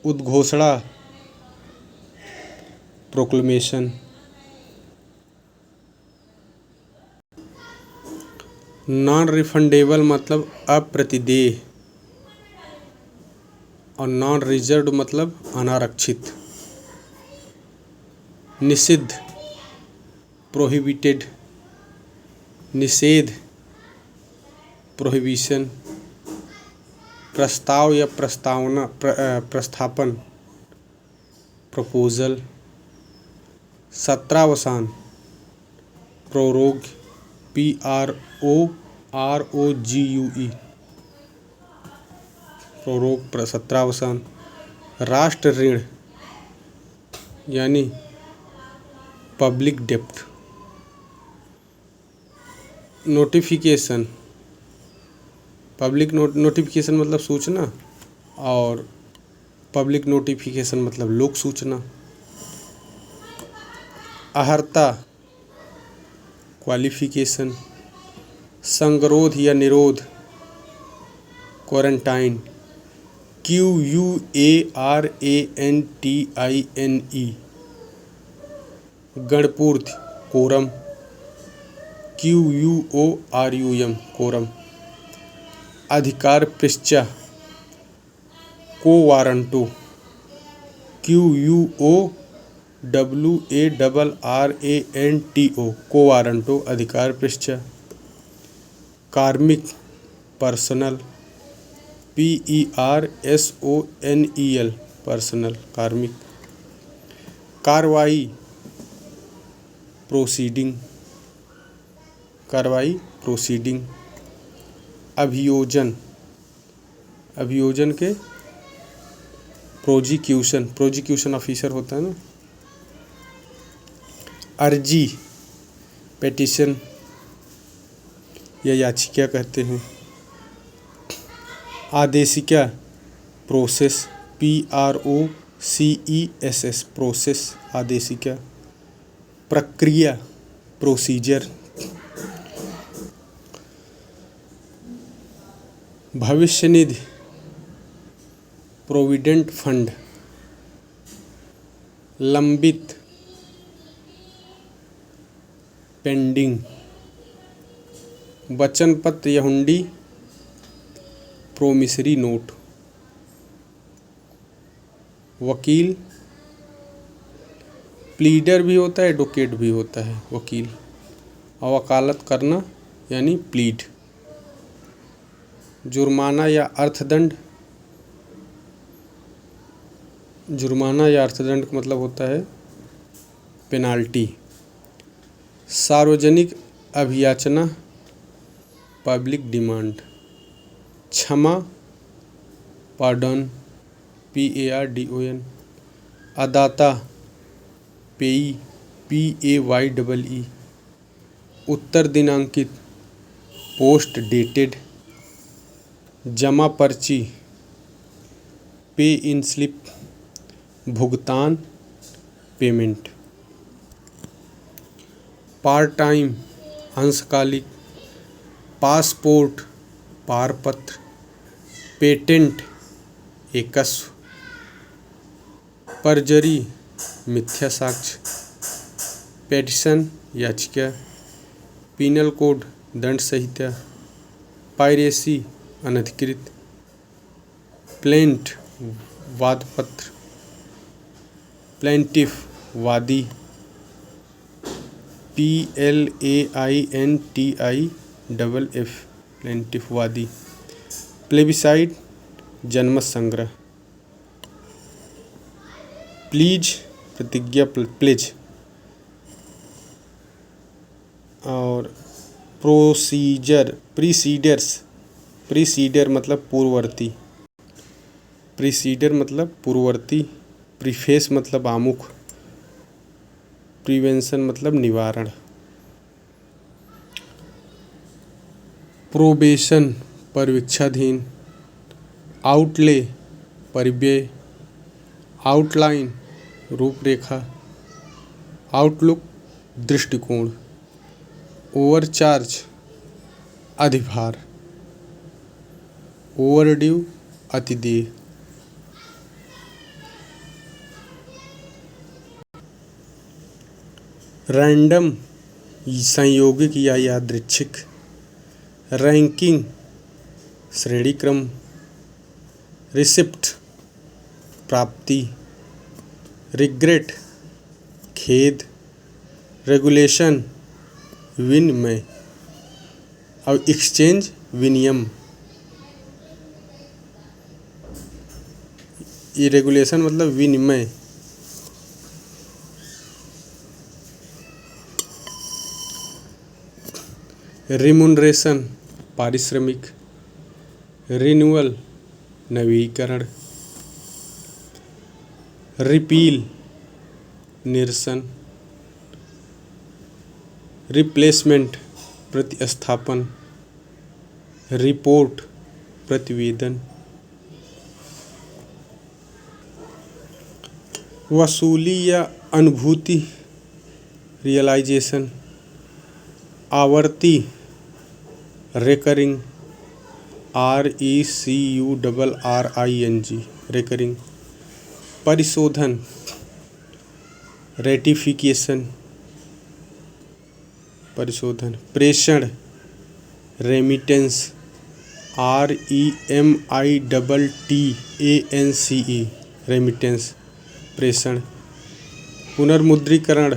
उद्घोषणा प्रोक्लेमेशन, नॉन रिफंडेबल मतलब अप्रतिदेय और नॉन रिजर्व्ड मतलब अनारक्षित, निषिद्ध प्रोहिबिटेड, निषेध प्रोहिबिशन, प्रस्ताव या प्रस्तावना प्रस्थापन प्रपोजल, सत्रावसान प्रोरोग PROROGUE प्रोरोग सत्रावसान, राष्ट्र ऋण यानी पब्लिक डेप्ट। नोटिफिकेशन, पब्लिक नोटिफिकेशन मतलब सूचना, और पब्लिक नोटिफिकेशन मतलब लोक सूचना। अर्हता क्वालिफिकेशन। संगरोध या निरोध क्वारंटाइन, QUARANTINE। गणपूर्ति कोरम, QUORUM कोरम। अधिकार पृष्ठा कोवारंटो, QUOWARRANTO कोवारंटो अधिकार पृष्ठा। कार्मिक पर्सनल, PERSONEL पर्सनल कार्मिक। कार्रवाई प्रोसीडिंग, कार्रवाई प्रोसीडिंग। अभियोजन, अभियोजन के प्रोजिक्यूशन ऑफिसर होता है ना। अर्जी पेटिशन या याचिका कहते हैं। आदेशिका प्रोसेस, PROCESS प्रोसेस आदेशिका। प्रक्रिया प्रोसीजर। भविष्य निधि प्रोविडेंट फंड। लंबित पेंडिंग। वचन पत्र या हुंडी प्रोमिसरी नोट। वकील प्लीडर भी होता है, एडवोकेट भी होता है वकील। और वकालत करना यानी प्लीड। जुर्माना या अर्थदंड, जुर्माना या अर्थदंड का मतलब होता है पेनाल्टी। सार्वजनिक अभियाचना पब्लिक डिमांड। क्षमा पार्डन, PARDON। अदाता पेई, PAYEE। उत्तर दिनांकित पोस्ट डेटेड। जमा पर्ची पे इन स्लिप। भुगतान पेमेंट। पार्ट टाइम अंशकालिक। पासपोर्ट पारपत्र। पेटेंट एकस्व। परजरी मिथ्या साक्ष्य। पेटिशन याचिका। पीनल कोड दंड संहिता। पायरेसी अनधिकृत। प्लेंट वादपत्र। प्लेंटिफ वादी, PLAINTIFF प्लेंटिफ वादी। प्लेबिसाइड जनमत संग्रह। प्लीज प्रतिज्ञा प्लेज। और प्रीसीडर मतलब पूर्ववर्ती। प्रीसीडर मतलब पूर्ववर्ती। प्रीफेस मतलब आमुख। प्रिवेंशन मतलब निवारण। प्रोबेशन परिवीक्षाधीन। आउटले परिव्यय। आउटलाइन रूपरेखा। आउटलुक दृष्टिकोण। ओवरचार्ज अधिभार। ओवरड्यू अतिदेय। रैंडम संयोगिक या यादृच्छिक। रैंकिंग श्रेणी क्रम। रिसिप्ट प्राप्ति। रिग्रेट खेद। रेगुलेशन विनिमय। और एक्सचेंज विनियम। ये रेगुलेशन मतलब विनिमय। रिमुनरेशन पारिश्रमिक। रिन्यूअल नवीकरण। रिपील निरसन, रिप्लेसमेंट प्रतिस्थापन, रिपोर्ट प्रतिवेदन, वसूली या अनुभूति रियलाइजेशन, आवर्ती रिकरिंग RECURRING रिकरिंग, परिशोधन रेटिफिकेशन परिशोधन, प्रेषण रेमिटेंस REMITTANCE रेमिटेंस प्रेषण, पुनर्मुद्रीकरण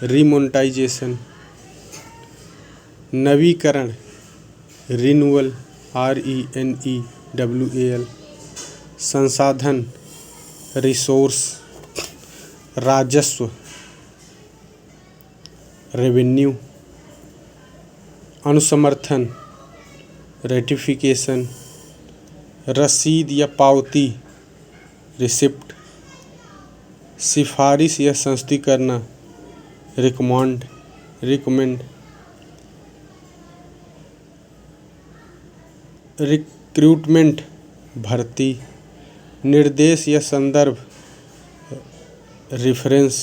रिमोनेटाइजेशन, नवीकरण रिन्यूअल RENEWAL, संसाधन रिसोर्स, राजस्व रेवेन्यू, अनुसमर्थन रेटिफिकेशन, रसीद या पावती रिसिप्ट, सिफारिश या संस्तुति करना रिकमेंड, रिक्रूटमेंट भर्ती, निर्देश या संदर्भ रेफरेंस,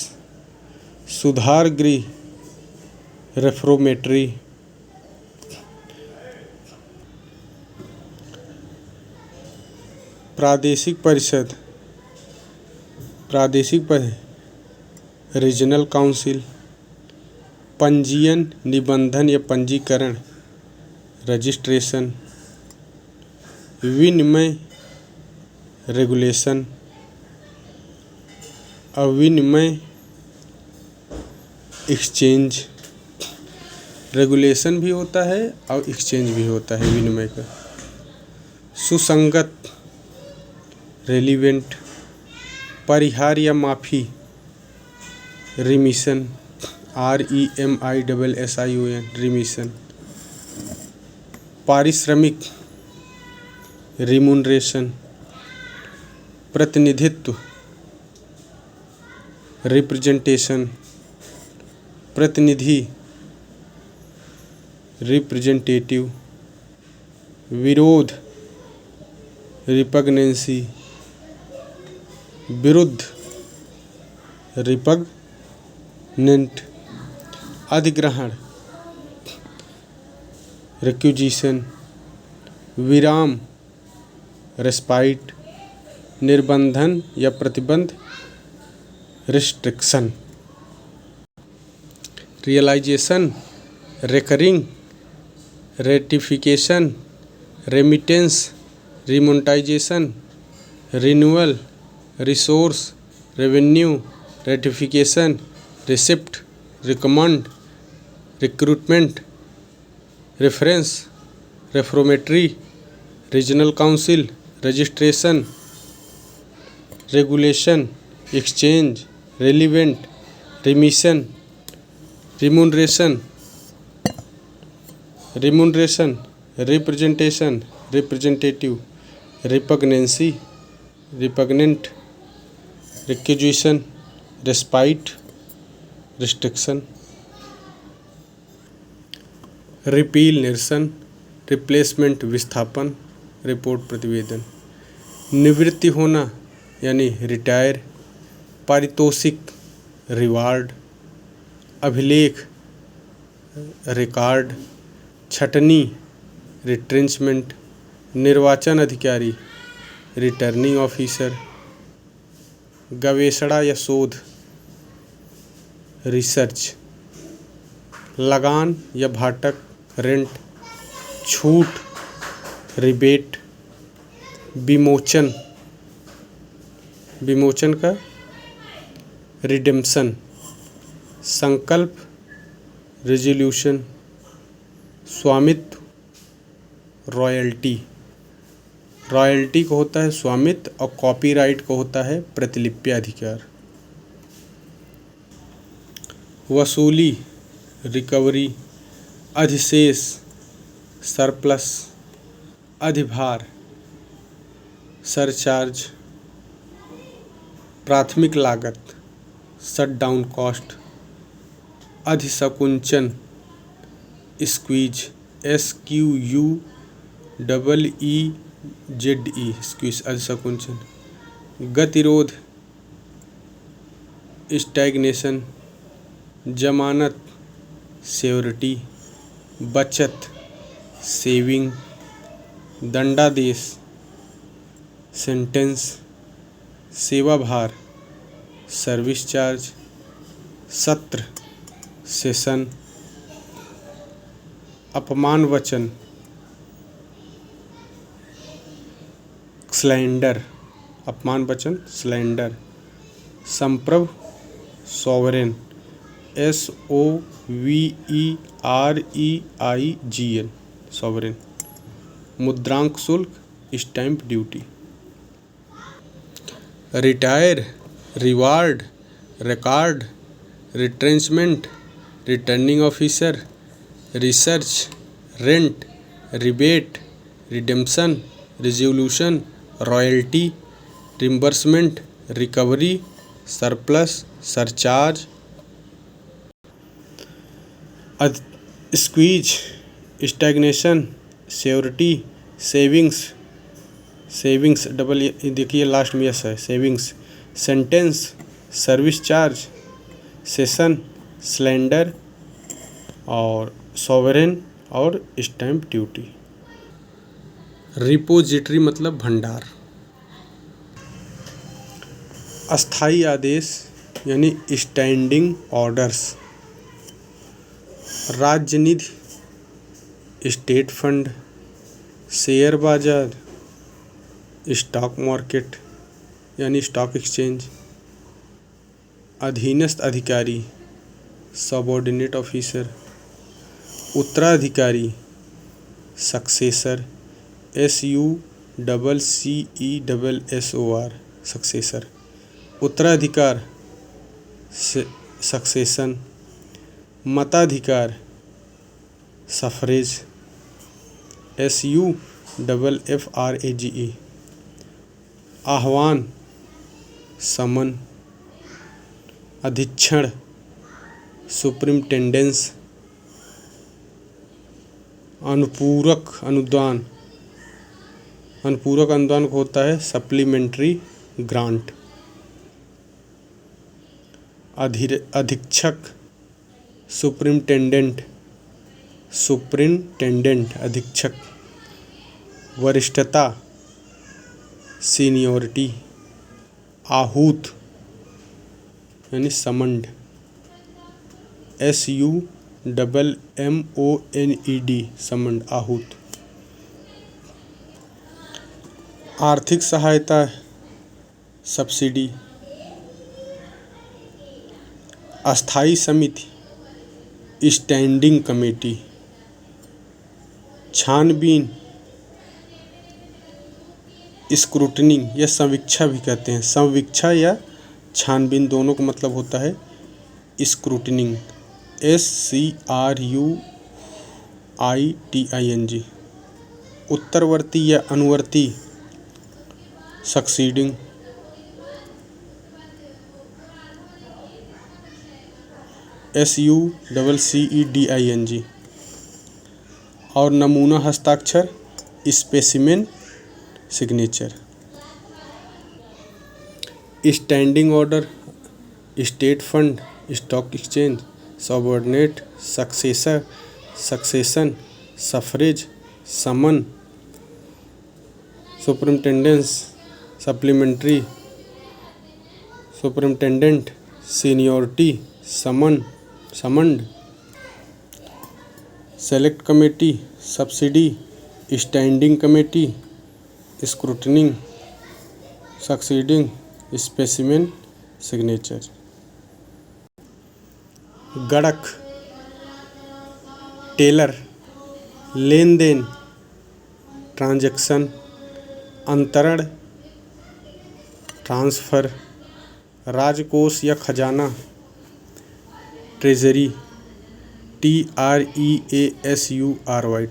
सुधार गृह रेफोर्मेटरी, प्रादेशिक परिषद रीजनल काउंसिल, पंजीयन निबंधन या पंजीकरण रजिस्ट्रेशन, विनिमय रेगुलेशन, अविनिमय एक्सचेंज, रेगुलेशन भी होता है और एक्सचेंज भी होता है विनिमय का, सुसंगत रेलिवेंट, परिहार या माफ़ी रिमिशन REMISSION रिमिशन, पारिश्रमिक रिम्यूनरेशन, प्रतिनिधित्व रिप्रेजेंटेशन, प्रतिनिधि रिप्रेजेंटेटिव, विरोध रिपग्नेंसी, विरुद्ध रिपग्नेंट, अधिग्रहण रिक्विजिशन, विराम रेस्पाइट, निर्बंधन या प्रतिबंध restriction, realisation recurring, ratification remittance, remonetisation, renewal, resource revenue, ratification, receipt, recommend, recruitment, reference, reformatory, regional council, registration, regulation, exchange, relevant, remission, remuneration, representation, representative, repugnancy, repugnant, requisition, respite, restriction, repeal निरसन, replacement विस्थापन, report प्रतिवेदन, निवृत्ति होना यानी retire, पारितोषिक reward, अभिलेख record, छटनी retrenchment, निर्वाचन अधिकारी रिटर्निंग ऑफिसर, गवेषणा या शोध रिसर्च, लगान या भाटक रेंट, छूट रिबेट, विमोचन का रिडेम्पशन, संकल्प रेजोल्यूशन, स्वामित्व रॉयल्टी को होता है स्वामित्व और कॉपीराइट को होता है प्रतिलिपि अधिकार, वसूली रिकवरी, अधिशेष सरप्लस, अधिभार सरचार्ज, प्राथमिक लागत शटडाउन कॉस्ट, अधिसंकुचन स्क्वीज SQUEEZE स्क्वीज अधिसंकुचन, गतिरोध स्टैग्नेशन, जमानत श्योरिटी, बचत सेविंग, दंडादेश सेंटेंस, सेवा भार सर्विस चार्ज, सत्र सेशन, अपमान वचन स्लैंडर, अपमान वचन स्लैंडर, संप्रभु सॉवरेन SOVEREIGN सॉवरेन, मुद्रांक शुल्क stamp duty, retire reward record retrenchment returning officer, research rent rebate redemption resolution royalty reimbursement recovery surplus surcharge, squeeze stagnation surety savings double देखिए last में yes है savings, sentence service charge, session slander और sovereign और stamp duty. Repository मतलब भंडार। अस्थाई आदेश यानी standing orders, राज्य निधि स्टेट फंड, शेयर बाजार स्टॉक मार्केट यानी स्टॉक एक्सचेंज, अधीनस्थ अधिकारी सबऑर्डिनेट ऑफिसर, उत्तराधिकारी सक्सेसर SUCCESSOR सक्सेसर, उत्तराधिकार सक्सेशन, मताधिकार सफरेज SUFFRAGE, आह्वान समन, अधीक्षण सुप्रिंटेंडेंस, अनुपूरक अनुदान को होता है सप्लीमेंट्री ग्रांट, अधीक्षक सुप्रिंटेंडेंट अधीक्षक, वरिष्ठता सीनियोरिटी, आहूत यानी समन्ड SUMMONED समन्ड आहूत, आर्थिक सहायता सब्सिडी, अस्थाई समिति स्टैंडिंग कमेटी, छानबीन स्क्रूटनी या समीक्षा भी कहते हैं, समीक्षा या छानबीन दोनों का मतलब होता है स्क्रूटनिंग SCRUITING, उत्तरवर्ती या अनुवर्ती सक्सीडिंग, SUCCEDING, और नमूना हस्ताक्षर specimen signature. Standing order state fund stock exchange subordinate successor succession suffrage summon superintendence supplementary superintendent seniority summoned select committee subsidy standing committee scrutinising succeeding specimen signature. गणक टेलर लेन देन transaction अंतरण transfer राजकोष या खजाना ट्रेजरी TREASURY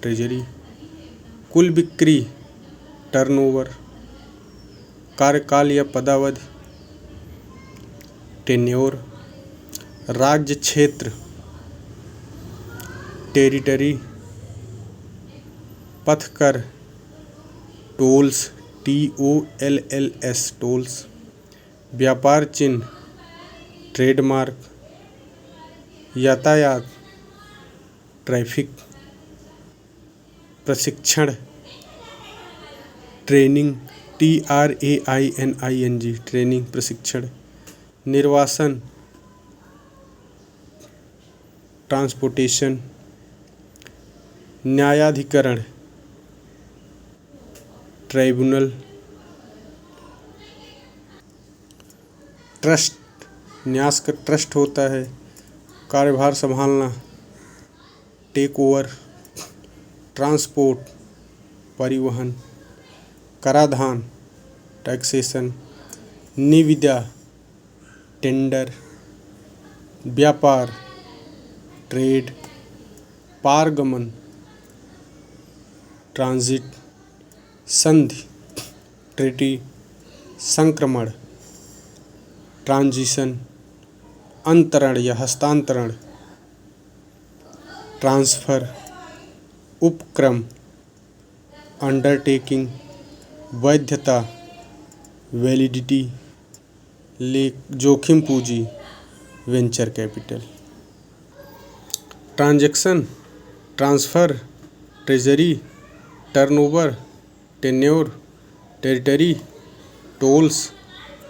ट्रेजरी कुल बिक्री turnover कार्यकाल या पदावधि टेन्योर, राज्य क्षेत्र टेरिटरी, पथकर टोल्स TOLLS टोल्स, व्यापार चिन्ह ट्रेडमार्क, यातायात ट्रैफिक, प्रशिक्षण ट्रेनिंग TRAINING ट्रेनिंग प्रशिक्षण, निर्वासन ट्रांसपोर्टेशन, न्यायाधिकरण ट्राइब्यूनल, ट्रस्ट न्यास का ट्रस्ट होता है, कार्यभार संभालना टेक ओवर, ट्रांसपोर्ट परिवहन, कराधान टैक्सेशन, निविदा टेंडर, व्यापार ट्रेड, पारगमन ट्रांजिट, संधि ट्रीटी, संक्रमण ट्रांजिशन, अंतरण या हस्तांतरण ट्रांसफ़र, उपक्रम अंडरटेकिंग, वैधता वैलिडिटी, जोखिम पूंजी venture capital, transaction transfer treasury, turnover tenure, territory tolls,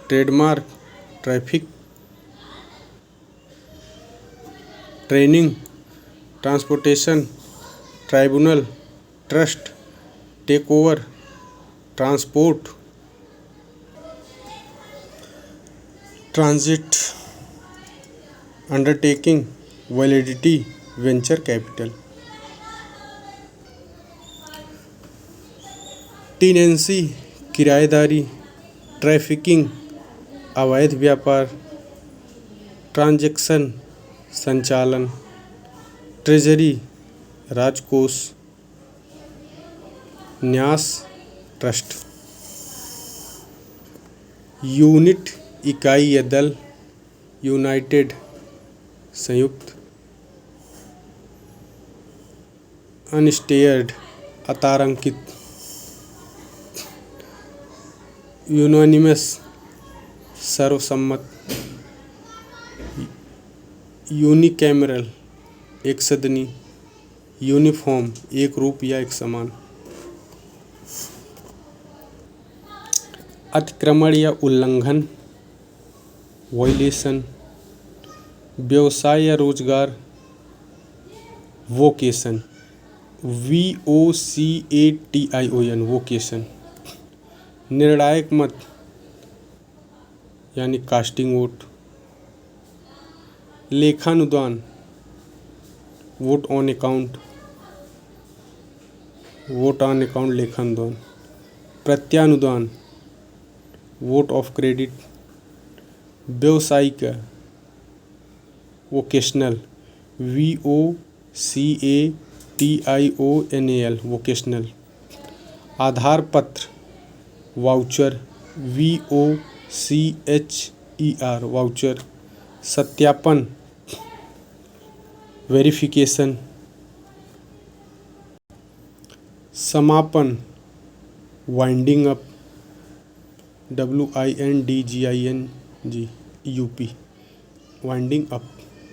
trademark traffic, training transportation, tribunal trust, take over transport, transit undertaking, validity venture capital, tenancy किराएदारी, ट्रैफिकिंग अवैध व्यापार, ट्रांजैक्शन संचालन, ट्रेजरी राजकोष, न्यास ट्रस्ट, यूनिट इकाई या दल, यूनाइटेड संयुक्त, अनस्टेयर्ड अतारांकित, यूनानिमस सर्वसम्मत, यूनिकैमरल एक सदनी, यूनिफॉर्म एक रूप या एक समान, अतिक्रमण या उल्लंघन वायलेशन, व्यवसाय या रोजगार वोकेशन VOCATION वोकेशन, निर्णायक मत यानी कास्टिंग वोट, लेखानुदान वोट ऑन अकाउंट लेखानुदान, प्रत्यानुदान वोट ऑफ क्रेडिट, व्यावसायिक वोकेशनल VOCATIONAL वोकेशनल, आधार पत्र वाउचर VOCHER वाउचर, सत्यापन वेरिफिकेशन, समापन winding up WINDGING UP winding up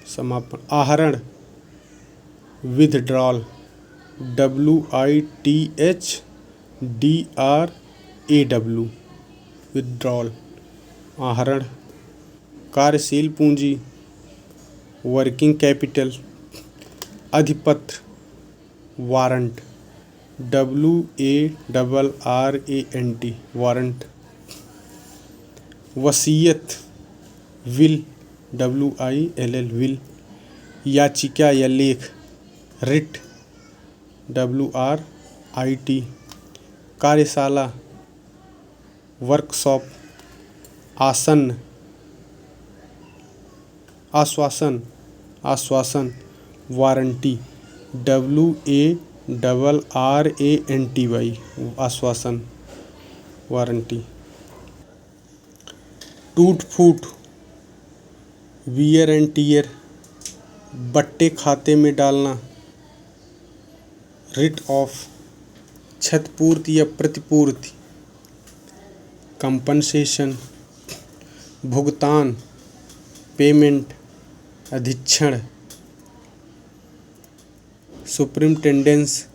समापन, आहरण विथड्रॉल WITHDRAW विथड्रॉल आहरण, कार्यशील पूंजी वर्किंग कैपिटल, अधिपत्र वारंट WARRANT वारंट, वसीयत विल WILL विल, याचिका या लेख रिट WRIT, कार्यशाला वर्कशॉप, आसन्न आश्वासन वारंटी WARRANTY आश्वासन वारंटी, टूट फूट वियर एंड टीयर, बट्टे खाते में डालना। रिट ऑफ, क्षतिपूर्ति या प्रतिपूर्ति। कंपनसेशन, भुगतान, पेमेंट, अधीक्षण। सुपरिम्टेंडेंस,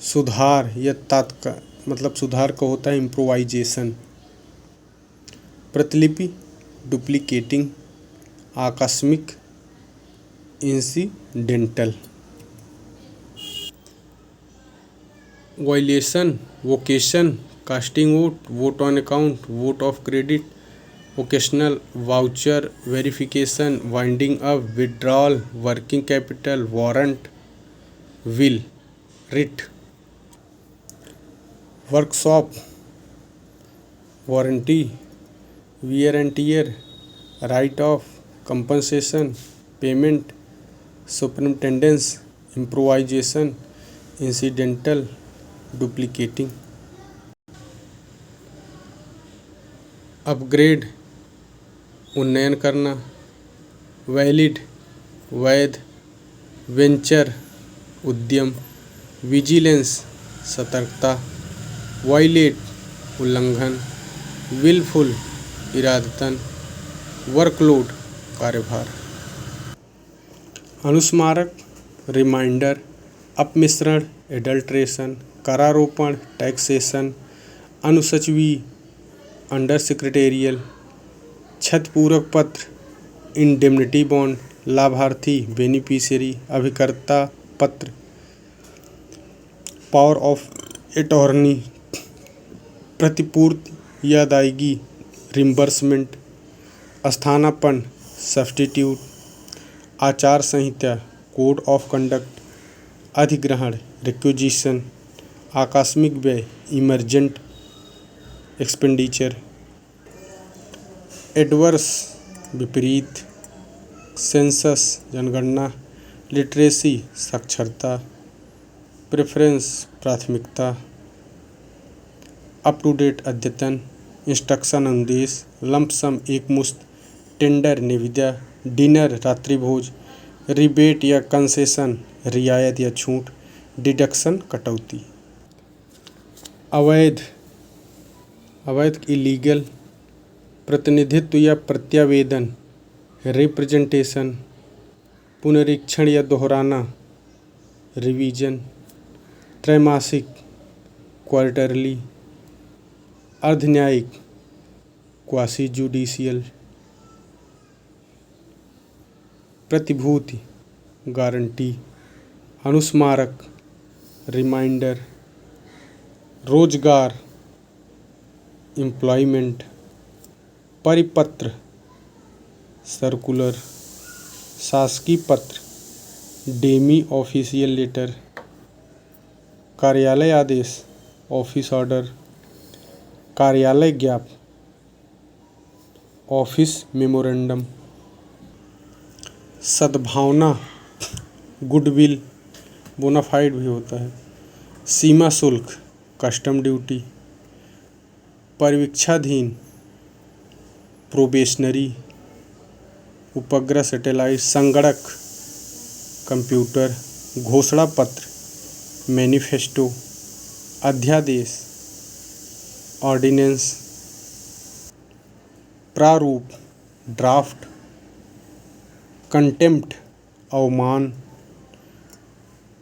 सुधार या मतलब सुधार का होता है इम्प्रोवाइजेशन। प्रतिलिपि, डुप्लीकेटिंग, आकस्मिक, incidental. Violation, vocation, casting vote, vote on account, vote of credit, occasional, voucher, verification, winding up, withdrawal, working capital, warrant, will, writ. Workshop, warranty, wear and tear, write off, compensation, payment, superintendence, improvisation, incidental, duplicating. Upgrade, उन्नयन करना। Valid, वैध। Venture, उद्यम। Vigilance, सतर्कता। Violet, उल्लंघन। Wilful, इरादतन। Workload, कार्यभार। अनुस्मारक, reminder. अपमिश्रण, adulteration. करारोपण, टैक्सेशन। अनुसचिवी, अंडर सेक्रेटेरियल। क्षतिपूरक पत्र, इंडेमनिटी बॉन्ड। लाभार्थी, बेनिफिशियरी। अभिकर्ता पत्र, पावर ऑफ अटॉर्नी। प्रतिपूर्ति या अदायगी, रिम्बर्समेंट। स्थानापन्न, सब्स्टिट्यूट। आचार संहिता, कोड ऑफ कंडक्ट। अधिग्रहण, रिक्विजिशन। आकस्मिक व्यय, इमरजेंट एक्सपेंडिचर। एडवर्स, विपरीत। सेंसस, जनगणना। लिटरेसी, साक्षरता। प्रेफरेंस, प्राथमिकता। अप टू डेट, अद्यतन। इंस्ट्रक्शन, अनुदेश। लंपसम, एकमुश्त। टेंडर, निविदा। डिनर, रात्रिभोज। रिबेट या कंसेशन, रियायत या छूट। डिडक्शन, कटौती। अवैध, इलीगल। प्रतिनिधित्व या प्रत्यावेदन, रिप्रेजेंटेशन। पुनरीक्षण या दोहराना, रिवीजन। त्रैमासिक, क्वार्टरली। अर्धन्यायिक, क्वासी जुडिशियल। प्रतिभूति, गारंटी। अनुस्मारक, रिमाइंडर। रोजगार, एम्प्लॉयमेंट। परिपत्र, सर्कुलर। शासकीय पत्र, डेमी ऑफिशियल लेटर। कार्यालय आदेश, ऑफिस ऑर्डर। कार्यालय ज्ञापन, ऑफिस मेमोरेंडम। सद्भावना, गुडविल, बोनाफाइड भी होता है। सीमा शुल्क, कस्टम ड्यूटी। परिवीक्षाधीन, प्रोबेशनरी। उपग्रह, सैटेलाइट। संगणक, कंप्यूटर। घोषणा पत्र, मैनिफेस्टो। अध्यादेश, ऑर्डिनेंस। प्रारूप, ड्राफ्ट। कंटेम्प्ट, अवमान।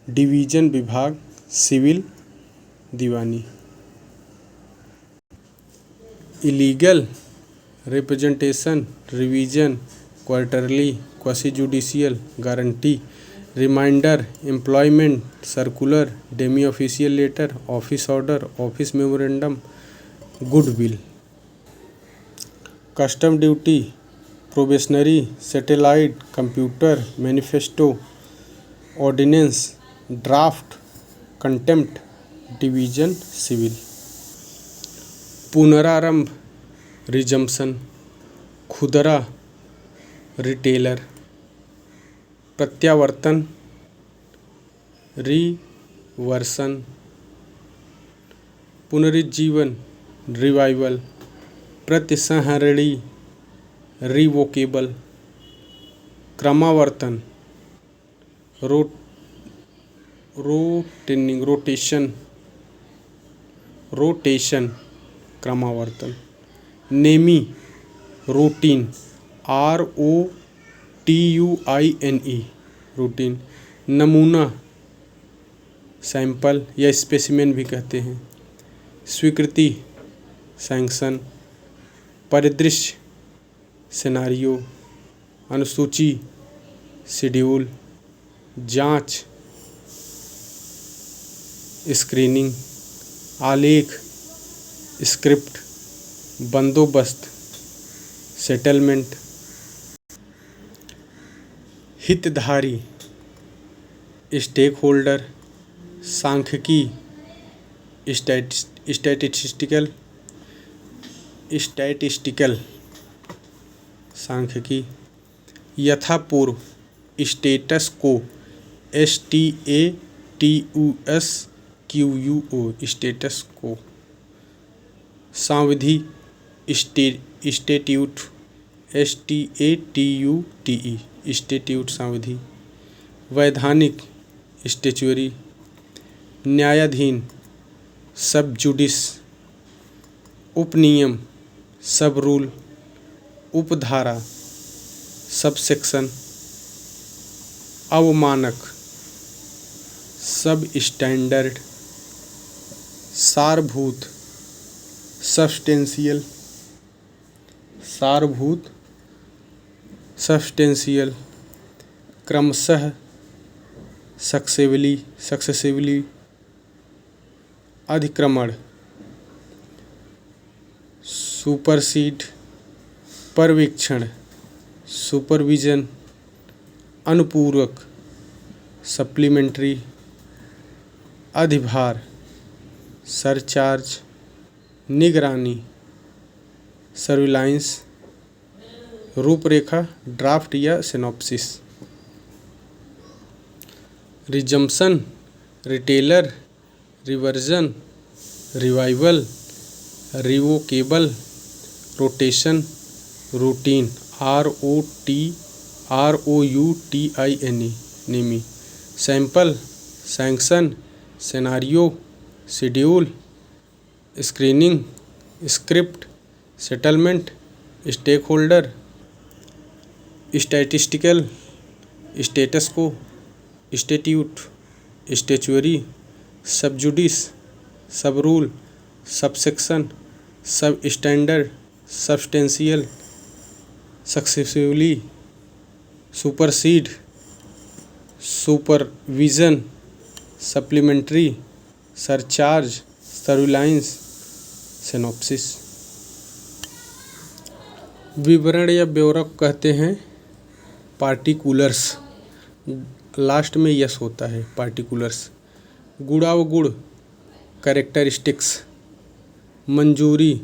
डिवीजन, विभाग। सिविल, दीवानी। Illegal, representation, revision, quarterly, quasi judicial, guarantee. Reminder, employment, circular, demi official letter, office order, office memorandum, goodwill. Custom duty, probationary, satellite, computer, manifesto, ordinance, draft, contempt, division, civil. पुनरारंभ, resumption. खुदरा, retailer. प्रत्यावर्तन, reversion. पुनरुज्जीवन, revival. प्रतिसंहरणी, revocable, क्रमावर्तन, rotation, क्रमावर्तन। नेमी, routine, ROTUINE, routine. नमूना, sample या स्पेसिमेन भी कहते हैं। स्वीकृति, सैंक्शन। परिदृश्य, सिनेरियो। अनुसूची, शेड्यूल। जांच, स्क्रीनिंग। आलेख, स्क्रिप्ट। बंदोबस्त, सेटलमेंट। हितधारी, स्टेक होल्डर। सांख्यिकी, स्टैटिस्टिकल, सांख्यिकी। यथापूर्व, status quo, STATUSQUO, status quo. सांविधि, स्टैट्यूट, STATUTE, स्टैट्यूट, सांविधि। वैधानिक, स्टैच्यूरी। न्यायाधीन, सब जुडिस। उपनियम, सब रूल। उपधारा, sub section. अवमानक, सब स्टैंडर्ड। सारभूत, सब्सटेंशियल, सारभूत, सब्सटेंशियल। क्रमशः, सक्सेसिवली। अधिक्रमण, सुपरसीड। पर्यवेक्षण, सुपरविजन। अनुपूरक, सप्लीमेंट्री। अधिभार, सरचार्ज। निगरानी, सर्विलांस। रूपरेखा, ड्राफ्ट या synopsis. Resumption, retailer, reversion, revival, revocable, rotation, routine, ROUTINE, नेमी। Sample, sanction, scenario, schedule, screening, script, settlement, stakeholder. Statistical, status quo, statute, statutory. Sub judice, sub rule, subsection, substandard, substantial, successively. Supersede, supervision, supplementary, surcharge, surveillance, synopsis. विवरण या ब्यौरा कहते हैं। Particulars, last में yes होता है, particulars. गुणावगुण, characteristics. मंजूरी,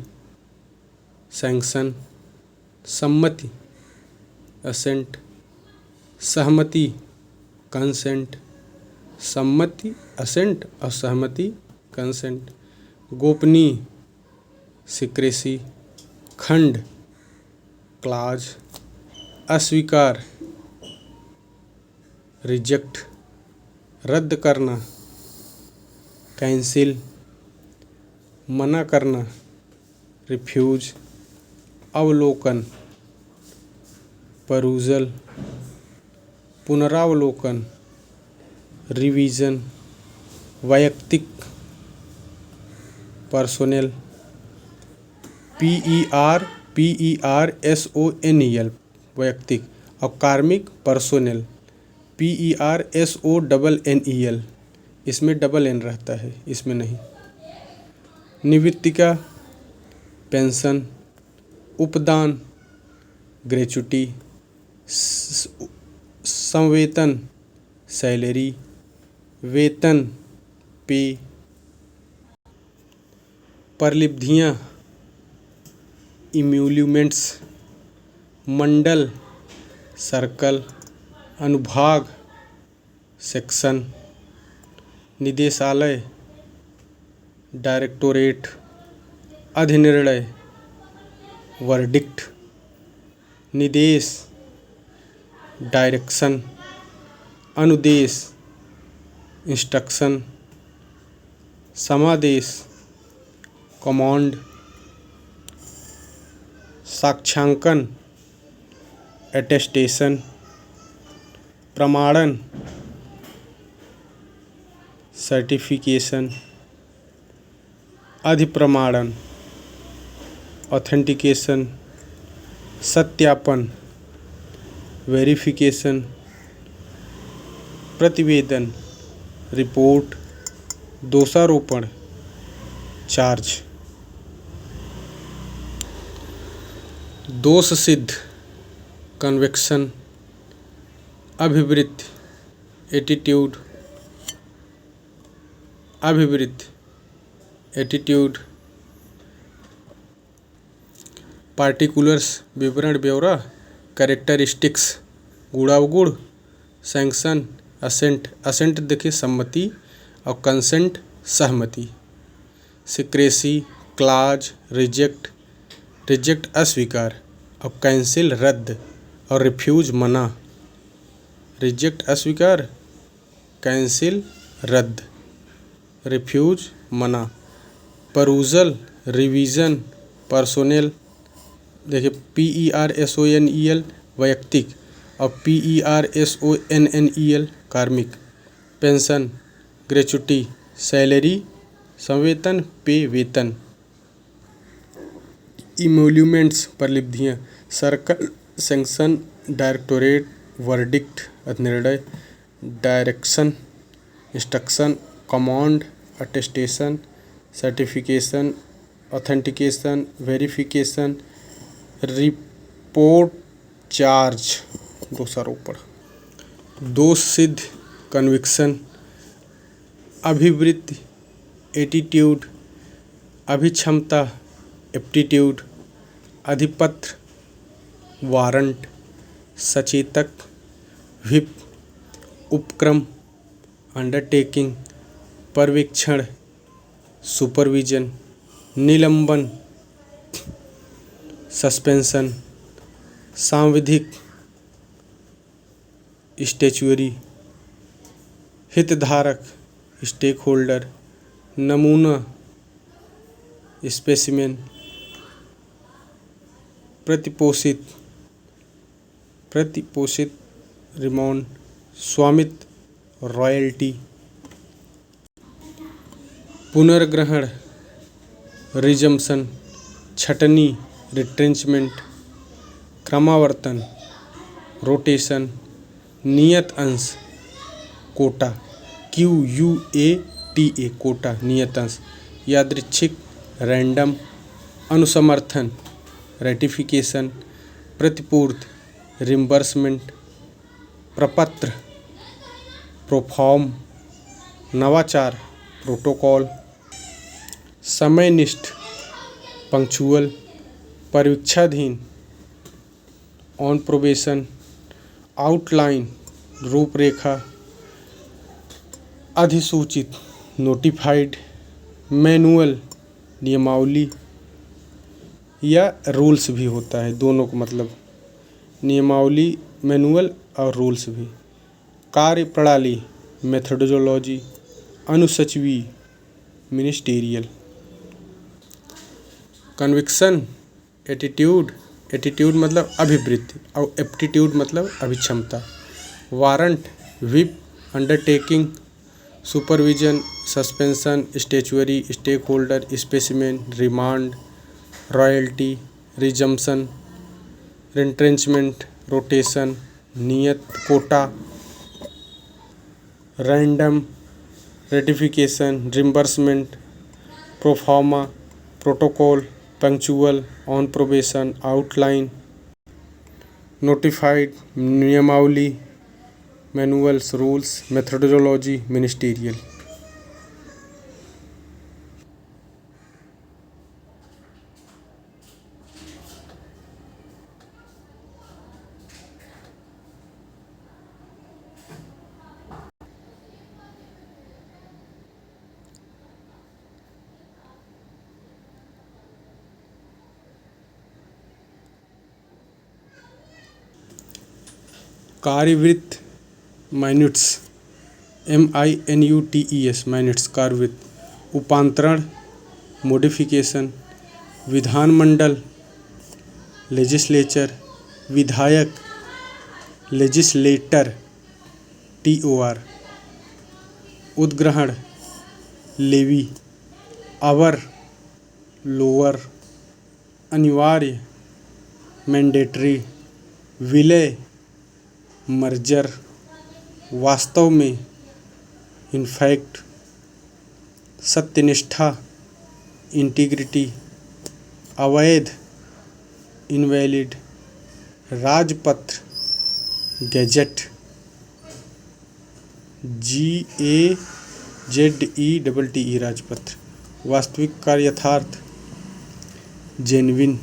sanction. सम्मति, असेंट। सहमति, कंसेंट। सम्मति, असेंट और सहमति, कंसेंट। गोपनीय, सीक्रेसी। खंड, क्लॉज। अस्वीकार, रिजेक्ट। रद्द करना, कैंसिल। मना करना, रिफ्यूज। अवलोकन, परusal। पुनरावलोकन, रिवीजन। वैयक्तिक, पर्सोनेल। PERSONEL, वैयक्तिक। और कार्मिक, पर्सोनेल, PERSONNEL। इसमें डबल एन रहता है, इसमें नहीं। निवृत्तिका, पेंशन। उपदान, ग्रेच्युटी। संवेतन, सैलरी। वेतन, पे। परलिब्धियाँ, इम्यूल्यूमेंट्स। मंडल, सर्कल। अनुभाग, सेक्शन। निदेशालय, डायरेक्टोरेट। अधिनिर्णय, वर्डिक्ट। निदेश डायरेक्शन, अनुदेश इंस्ट्रक्शन, समादेश कमांड, साक्ष्यांकन अटेस्टेशन, प्रमाणन सर्टिफिकेशन, अधिप्रमाणन ऑथेंटिकेशन, सत्यापन वेरिफिकेशन, प्रतिवेदन रिपोर्ट, दोषारोपण चार्ज। दोष सिद्ध कन्विक्शन, अभिवृत्ति एटीट्यूड, अभिवृत्ति एटीट्यूड, पार्टिकुलर्स विवरण ब्यौरा, कैरेक्टरिस्टिक्स गुणावगुण, सैंक्शन असेंट, असेंट देखिए सम्मति और कंसेंट सहमति, सिक्रेसी क्लाज रिजेक्ट, रिजेक्ट अस्वीकार और कैंसिल रद्द और रिफ्यूज मना, रिजेक्ट अस्वीकार, कैंसिल रद्द, रिफ्यूज मना, परूजल रिवीजन पर्सोनेल देखिए PERSONEL वैयक्तिक और PERSONNEL कार्मिक, पेंशन ग्रेचुटी सैलरी संवेतन पे वेतन, इमोल्यूमेंट्स परलिब्धियाँ, सर्कल सैंक्शन डायरेक्टोरेट वर्डिक्ट निर्णय, direction instruction command attestation certification authentication verification report charge दोषारोपण। दोष सिद्ध कन्विक्शन, अभिवृत्ति एटीट्यूड, अभिक्षमता एप्टीट्यूड, अधिपत्र वारंट, सचेतक व्हिप, उपक्रम अंडरटेकिंग, पर्यवेक्षण सुपरविजन, निलंबन सस्पेंशन, सांविधिक स्टैच्यूरी, हितधारक स्टेक होल्डर, नमूना स्पेसिमेन, प्रतिपोषित रिमांड, स्वामित्व रॉयल्टी, पुनर्ग्रहण रिजम्पशन, छटनी रिट्रेंचमेंट, क्रमावर्तन रोटेशन, नियत अंश कोटा QUATA कोटा नियत अंश, यादृच्छिक रैंडम, अनुसमर्थन रेटिफिकेशन, प्रतिपूर्ति रिम्बर्समेंट, प्रपत्र प्रोफॉर्म, नवाचार प्रोटोकॉल, समयनिष्ठ पंक्चुअल, परीक्षाधीन ऑन प्रोबेशन, आउटलाइन रूपरेखा, अधिसूचित नोटिफाइड, मैनुअल नियमावली या रूल्स भी होता है, दोनों को मतलब नियमावली मैनुअल और रूल्स भी, कार्यप्रणाली मेथोडोलॉजी, अनुसचिवी मिनिस्टेरियल, कन्विक्शन एटीट्यूड, एटीट्यूड मतलब अभिवृत्ति और एप्टीट्यूड मतलब अभिक्षमता, warrant whip undertaking, supervision suspension statutory stakeholder specimen remand royalty resumption retrenchment rotation नियत quota random ratification reimbursement proforma protocol punctual on probation outline notified नियमावली manuals rules methodology ministerial. कार्यवृत्त minutes, MINUTES minutes कार्यवृत्त। उपांतरण modification. विधानमंडल legislature, विधायक legislator TOR। उद्ग्रहण levy, अवर lower. अनिवार्य मैंडेटरी, विलय मर्जर। वास्तव में इनफैक्ट। सत्यनिष्ठा इंटीग्रिटी, अवैध इनवैलिड। राजपत्र गैजेट, GAZETTE राजपत्र। वास्तविक का यथार्थ जेन्युइन।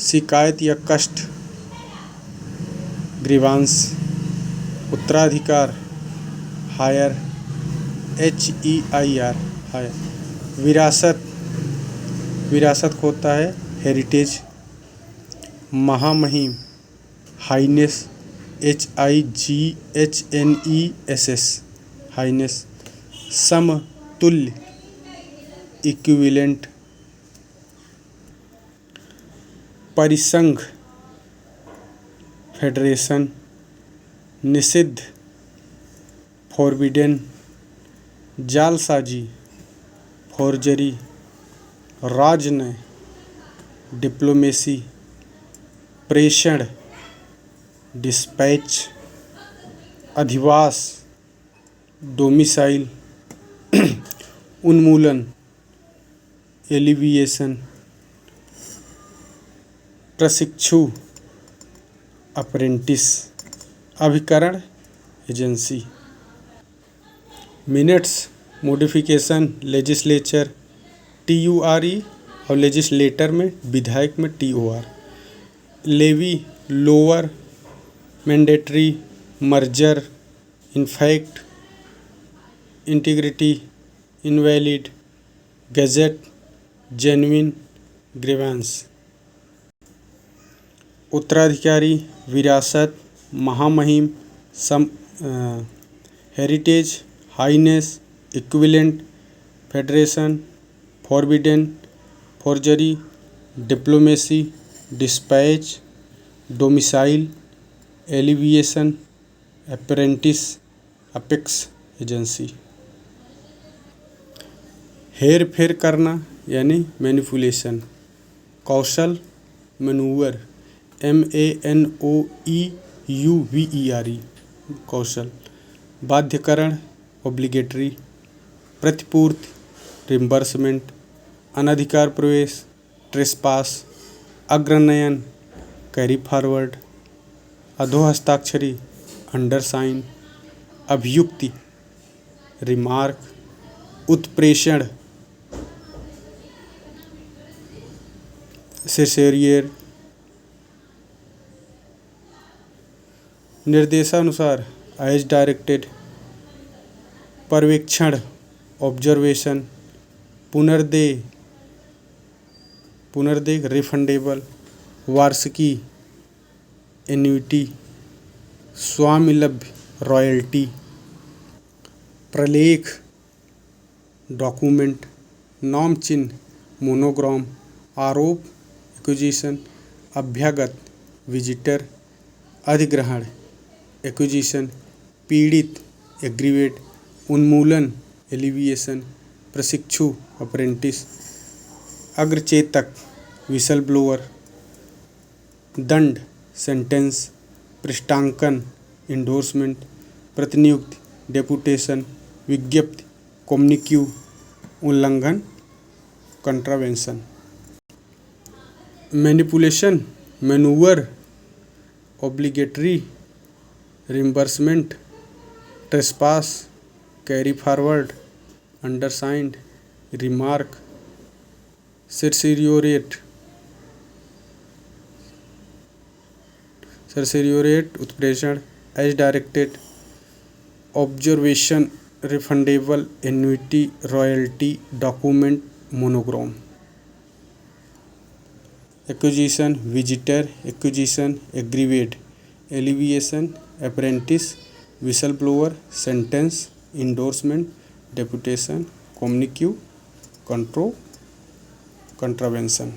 शिकायत या कष्ट ग्रीवांस। उत्तराधिकार हायर, HEIR हायर। विरासत होता है हेरिटेज। महामहिम हाइनेस, HIGHNESS हाइनेस। समतुल्य इक्विवेलेंट। परिसंघ फेडरेशन। निषिद्ध फॉरबिडेन। जालसाजी फॉर्जरी। राजनय डिप्लोमेसी। प्रेषण डिस्पैच। अधिवास डोमिसाइल। उन्मूलन एलिविएशन। प्रशिक्षु अप्रेंटिस। अभिकरण agency. Minutes modification legislature TURE और लेजिस्लेटर में विधायक में TOR। Levy lower mandatory merger in fact integrity invalid gazette genuine grievance. उत्तराधिकारी विरासत महामहिम heritage highness equivalent federation forbidden forgery diplomacy dispatch domicile alleviation apprentice apex agency. हेर फेर करना यानी मैनिपुलेशन। कौशल मैनूवर MANOEUVERE कौशल। बाध्यकरण ऑब्लिगेटरी। प्रतिपूर्ति रिम्बर्समेंट। अनधिकार प्रवेश ट्रेसपास। अग्रनयन कैरी फॉरवर्ड। अधोहस्ताक्षरी अंडरसाइन। अभियुक्ति रिमार्क। उत्प्रेषण सेसेरियर। निर्देशानुसार एज डायरेक्टेड। पर्यवेक्षण ऑब्जर्वेशन। पुनर्देय रिफंडेबल। वार्षिकी एन्युटी। स्वामिलभ्य रॉयल्टी। प्रलेख डॉक्यूमेंट। नाम चिन्ह मोनोग्राम। आरोप एक्विजिशन। अभ्यागत विजिटर। अधिग्रहण एक्विजिशन। पीड़ित एग्रीवेट। उन्मूलन एलिविएशन। प्रशिक्षु अप्रेंटिस। अग्रचेतक विसल ब्लोअर। दंड सेंटेंस। पृष्ठांकन इंडोर्समेंट। प्रतिनियुक्ति डेपुटेशन। विज्ञप्ति कम्युनिक्यू। उल्लंघन contravention. Manipulation manoeuvre obligatory reimbursement trespass carry forward undersigned remark certiorari उत्प्रेषण as directed observation refundable annuity royalty document monogram. Acquisition visitor acquisition aggrieved alleviation, apprentice, whistleblower, sentence, endorsement, deputation, communique, कंट्रोवेंशन।